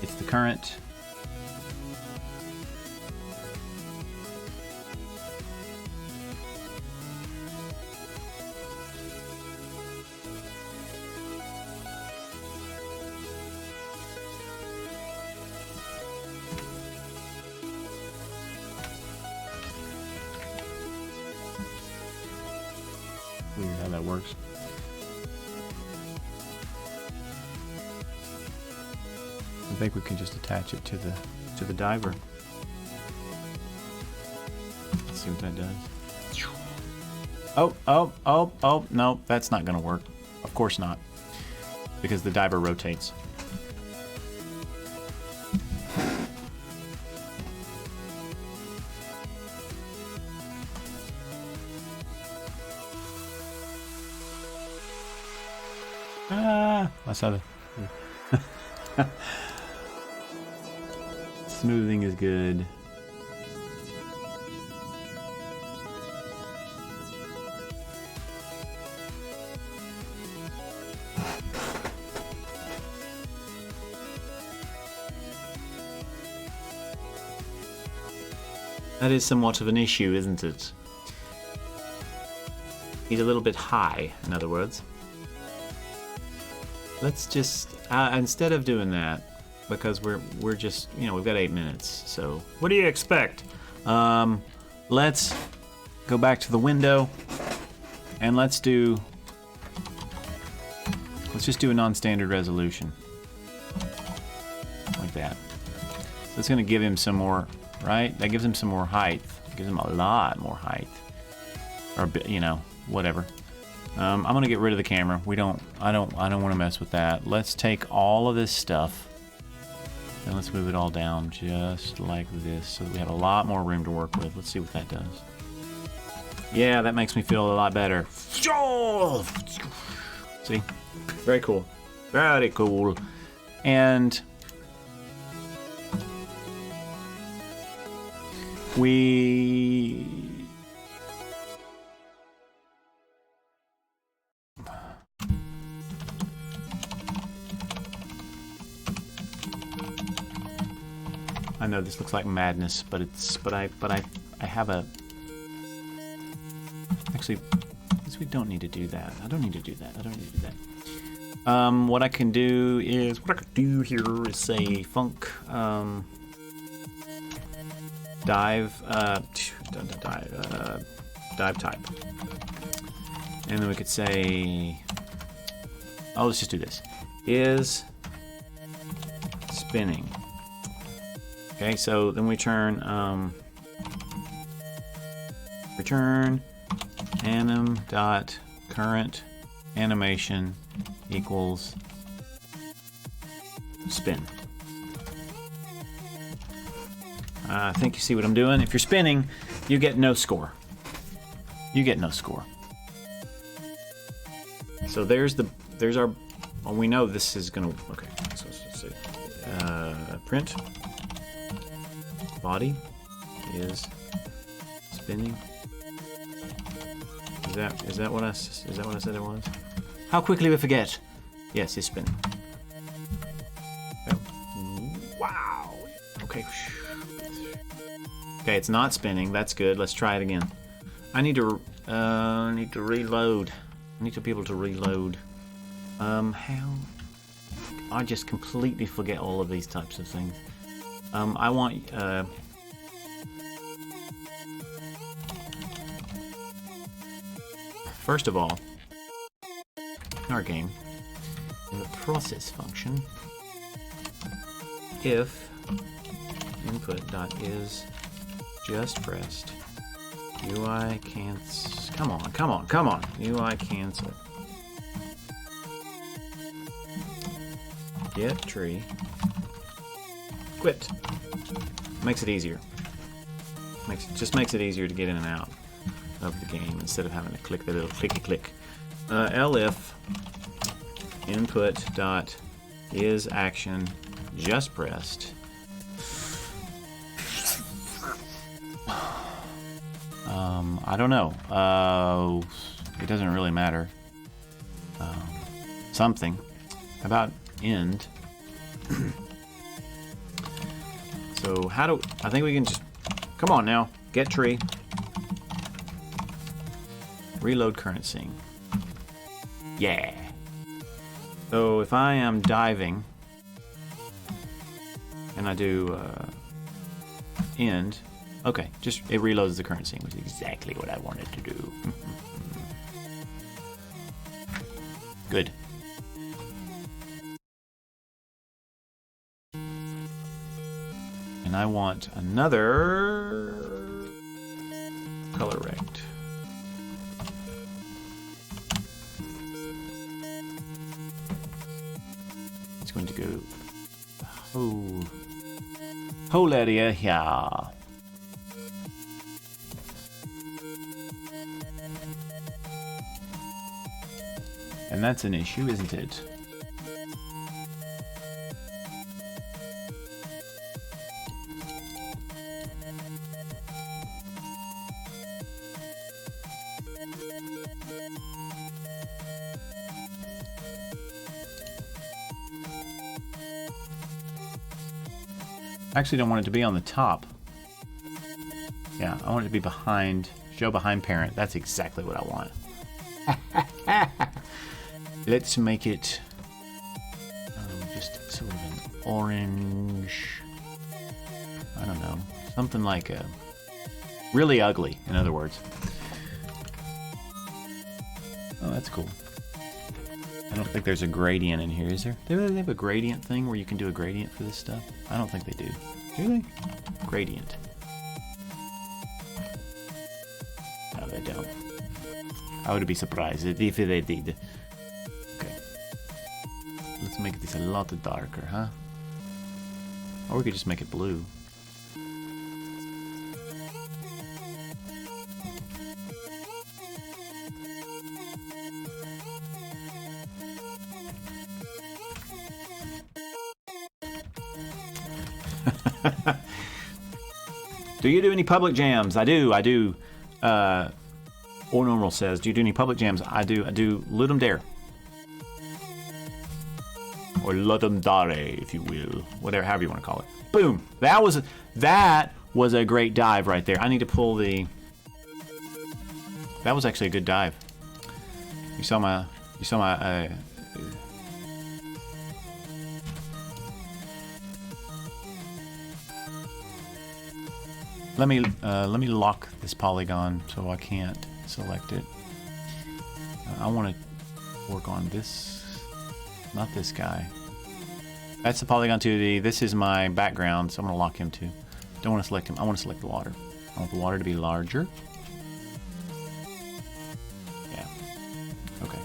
It's the current. Weird how that works. I think we can just attach it to the diver. Let's see what that does. Oh, no, that's not gonna work. Of course not. Because the diver rotates. I saw the smoothing is good. That is somewhat of an issue, isn't it? He's a little bit high, in other words. Let's just instead of doing that, because we're just, you know, we've got 8 minutes. So what do you expect? Let's go back to the window and let's just do a non-standard resolution like that. So it's going to give him some more, right? That gives him some more height. It gives him a lot more height, or a bit, you know, whatever. I'm gonna get rid of the camera. I don't want to mess with that. Let's take all of this stuff and let's move it all down just like this so that we have a lot more room to work with. Let's see what that does. Yeah, that makes me feel a lot better. See? Very cool. Very cool. And I know this looks like madness, but I have a. Actually, we don't need to do that. I don't need to do that. What I can do here is say func dive dive type, and then we could say, oh, let's just do this. Is spinning. Okay, so then we return anim dot current animation equals spin. I think you see what I'm doing. If you're spinning, you get no score. You get no score. So there's our. Well, we know this is gonna. Okay, so let's see. Print. Body is spinning. Is that what I said it was? How quickly we forget. Yes, it's spinning. Oh. Wow. Okay. Okay, it's not spinning. That's good. Let's try it again. I need to reload. I need to be able to reload. How? I just completely forget all of these types of things. I want, first of all, in our game, in the process function, if input.is just pressed, UI cancel, come on, UI cancel, get tree, quit. Makes it easier. Just makes it easier to get in and out of the game instead of having to click the little clicky click. Elif input dot is action just pressed. I don't know. It doesn't really matter. Something. How about end? So how do... I think we can just... Come on now. Get tree. Reload current scene. Yeah. So if I am diving and I do end, okay, just it reloads the current scene, which is exactly what I wanted to do. Good. And I want another color rect. It's going to go whole area here. And that's an issue, isn't it? I actually don't want it to be on the top. Yeah, I want it to be behind, show behind parent. That's exactly what I want. Let's make it just sort of an orange. I don't know. Something like a really ugly, in other words. Oh, that's cool. I don't think there's a gradient in here, is there? Do they have a gradient thing where you can do a gradient for this stuff? I don't think they do. Do they? Gradient. No, they don't. I would be surprised if they did. Okay. Let's make this a lot darker, huh? Or we could just make it blue. Do you do any public jams? I do. Or Normal says, do you do any public jams? I do Ludum Dare. Or Ludum Dare, if you will. Whatever, however you want to call it. Boom! That was a great dive right there. I need to pull the... That was actually a good dive. You saw my let me lock this polygon so I can't select it. I want to work on this, not this guy. That's the polygon 2D. This is my background, so I'm going to lock him too. Don't want to select him. I want to select the water. I want the water to be larger. Yeah. Okay.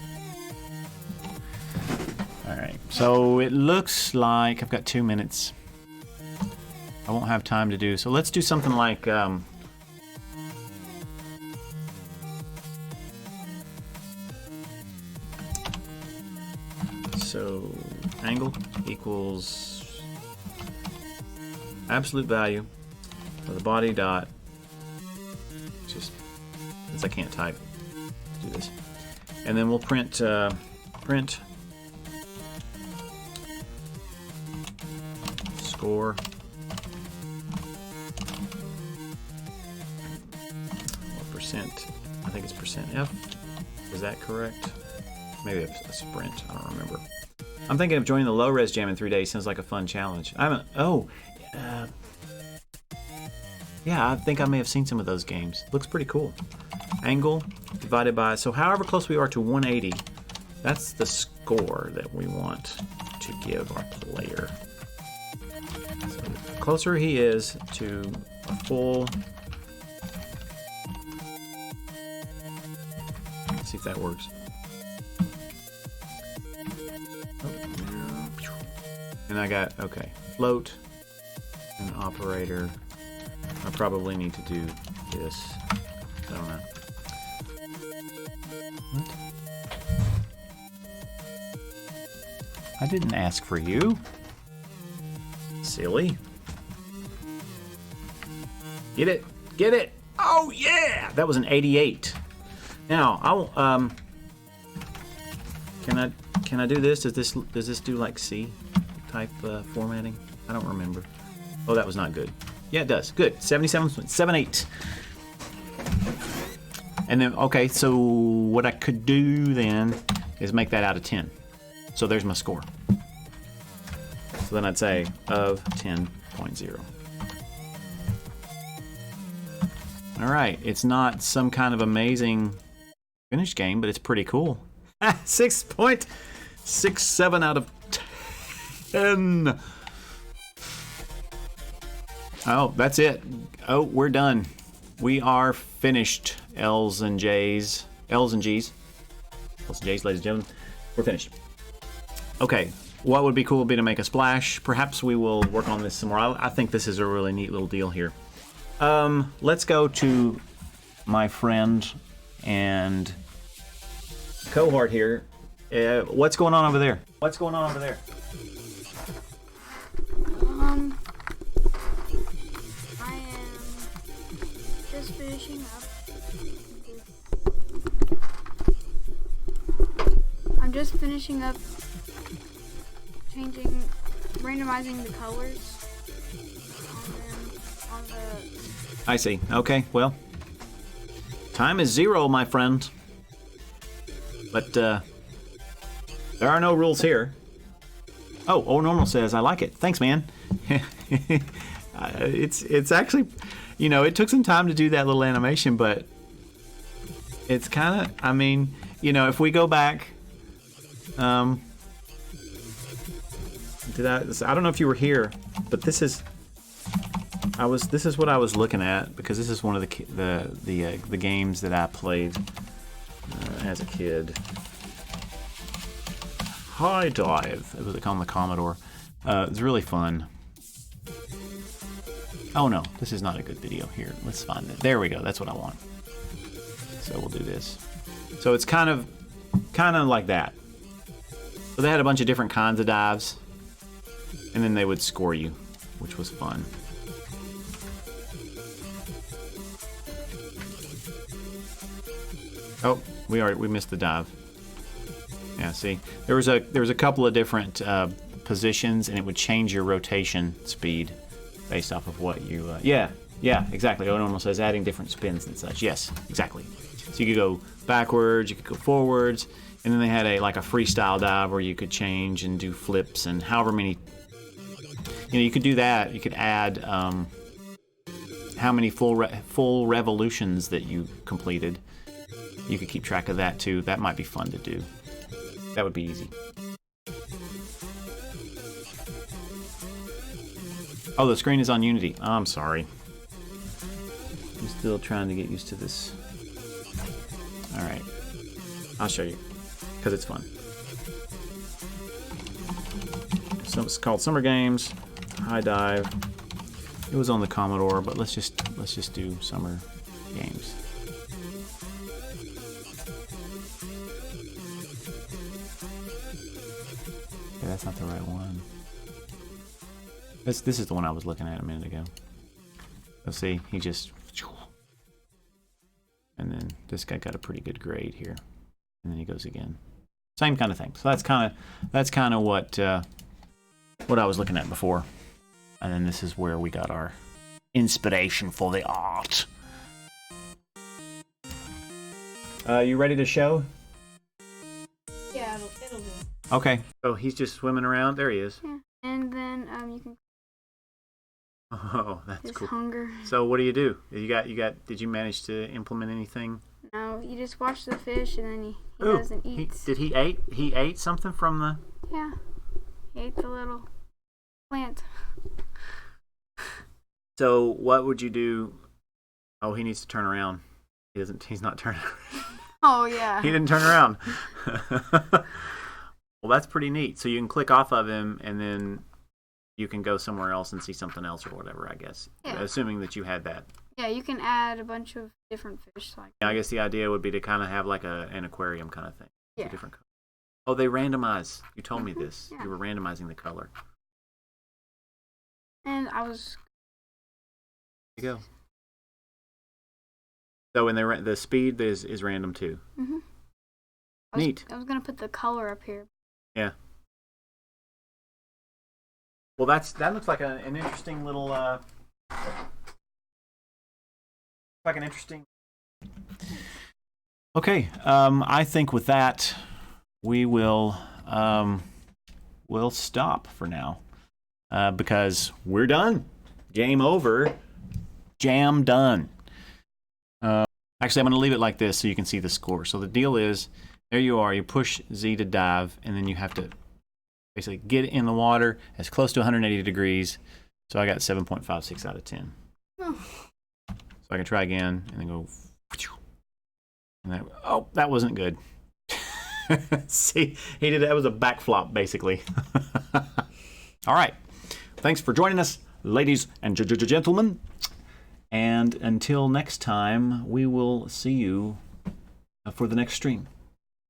All right. So it looks like I've got 2 minutes. I won't have time to do, so let's do something like so angle equals absolute value for the body dot, just since I can't type, do this, and then we'll print score. I think it's %F. Is that correct? Maybe a sprint. I don't remember. I'm thinking of joining the low res jam in 3 days. Sounds like a fun challenge. Yeah, I think I may have seen some of those games. Looks pretty cool. Angle divided by, so however close we are to 180, that's the score that we want to give our player. So the closer he is to a full... See if that works. And I got, okay, float and operator. I probably need to do this. I don't know. What? I didn't ask for you. Silly. Get it. Get it. Oh yeah, that was an 88. Now I'll Can I do this? Does this do like C type formatting? I don't remember. Oh, that was not good. Yeah, it does. Good. 77.78. And then okay, so what I could do then is make that out of 10. So there's my score. So then I'd say of 10.0. All right, it's not some kind of amazing finish game, but it's pretty cool. 6.67 out of 10. Oh, that's it. Oh, we're done. We are finished, L's and J's. L's and G's. L's and J's, ladies and gentlemen. We're finished. Okay, what would be cool would be to make a splash. Perhaps we will work on this some more. I think this is a really neat little deal here. Let's go to my friend and cohort here. What's going on over there? What's going on over there? I am just finishing up. I'm just finishing up randomizing the colors on the. I see. Okay, well, time is 0, my friend. But there are no rules here. Oh, Normal says, I like it. Thanks, man. It's actually, you know, it took some time to do that little animation, but it's kind of, I mean, you know, if we go back, I don't know if you were here, but this is what I was looking at, because this is one of the games that I played as a kid. High Dive. It was on the Commodore. It's really fun. Oh no, this is not a good video. Here, let's find it. There we go. That's what I want. So we'll do this. So it's kind of like that. So they had a bunch of different kinds of dives, and then they would score you, which was fun. Oh, we missed the dive. Yeah, see, there was a couple of different positions, and it would change your rotation speed based off of what you. Yeah, exactly. It almost says adding different spins and such. Yes, exactly. So you could go backwards, you could go forwards, and then they had a freestyle dive where you could change and do flips and however many. You know, you could do that. You could add how many full revolutions that you completed. You could keep track of that too. That might be fun to do. That would be easy. Oh, the screen is on Unity. Oh, I'm sorry. I'm still trying to get used to this. Alright. I'll show you. Because it's fun. So it's called Summer Games. High Dive. It was on the Commodore, but let's just do Summer Games. Okay, that's not the right one. This is the one I was looking at a minute ago. Let's see, he just... And then this guy got a pretty good grade here. And then he goes again. Same kind of thing. So that's kind of what I was looking at before. And then this is where we got our inspiration for the art. You ready to show? Yeah, it'll do. Okay. So he's just swimming around. There he is. Yeah. And then you can. Oh, that's his cool. Hunger. So what do? You got? Did you manage to implement anything? No, you just watch the fish and then he Ooh, doesn't eat. He ate something from the. Yeah, he ate the little plant. So what would you do? Oh, he needs to turn around. He's not turning. Oh yeah. He didn't turn around. Well, that's pretty neat. So you can click off of him, and then you can go somewhere else and see something else or whatever, I guess. Yeah. Assuming that you had that. Yeah, you can add a bunch of different fish. Yeah, I guess the idea would be to kind of have like an aquarium kind of thing. Yeah. Different colors. Oh, they randomize. You told me this. Yeah. You were randomizing the color. And I was. There you go. So and the speed is random too. Mm-hmm. Neat. I was gonna put the color up here. Yeah. Well, that looks like an interesting little like an interesting. Okay, I think with that we will we'll stop for now because we're done. Game over. Jam done. Actually, I'm going to leave it like this so you can see the score. So the deal is, there you are. You push Z to dive, and then you have to basically get in the water as close to 180 degrees. So I got 7.56 out of 10. Oh. So I can try again, and then go. And oh, that wasn't good. See, he did that. Was a backflop, basically. All right. Thanks for joining us, ladies and gentlemen. And until next time, we will see you for the next stream.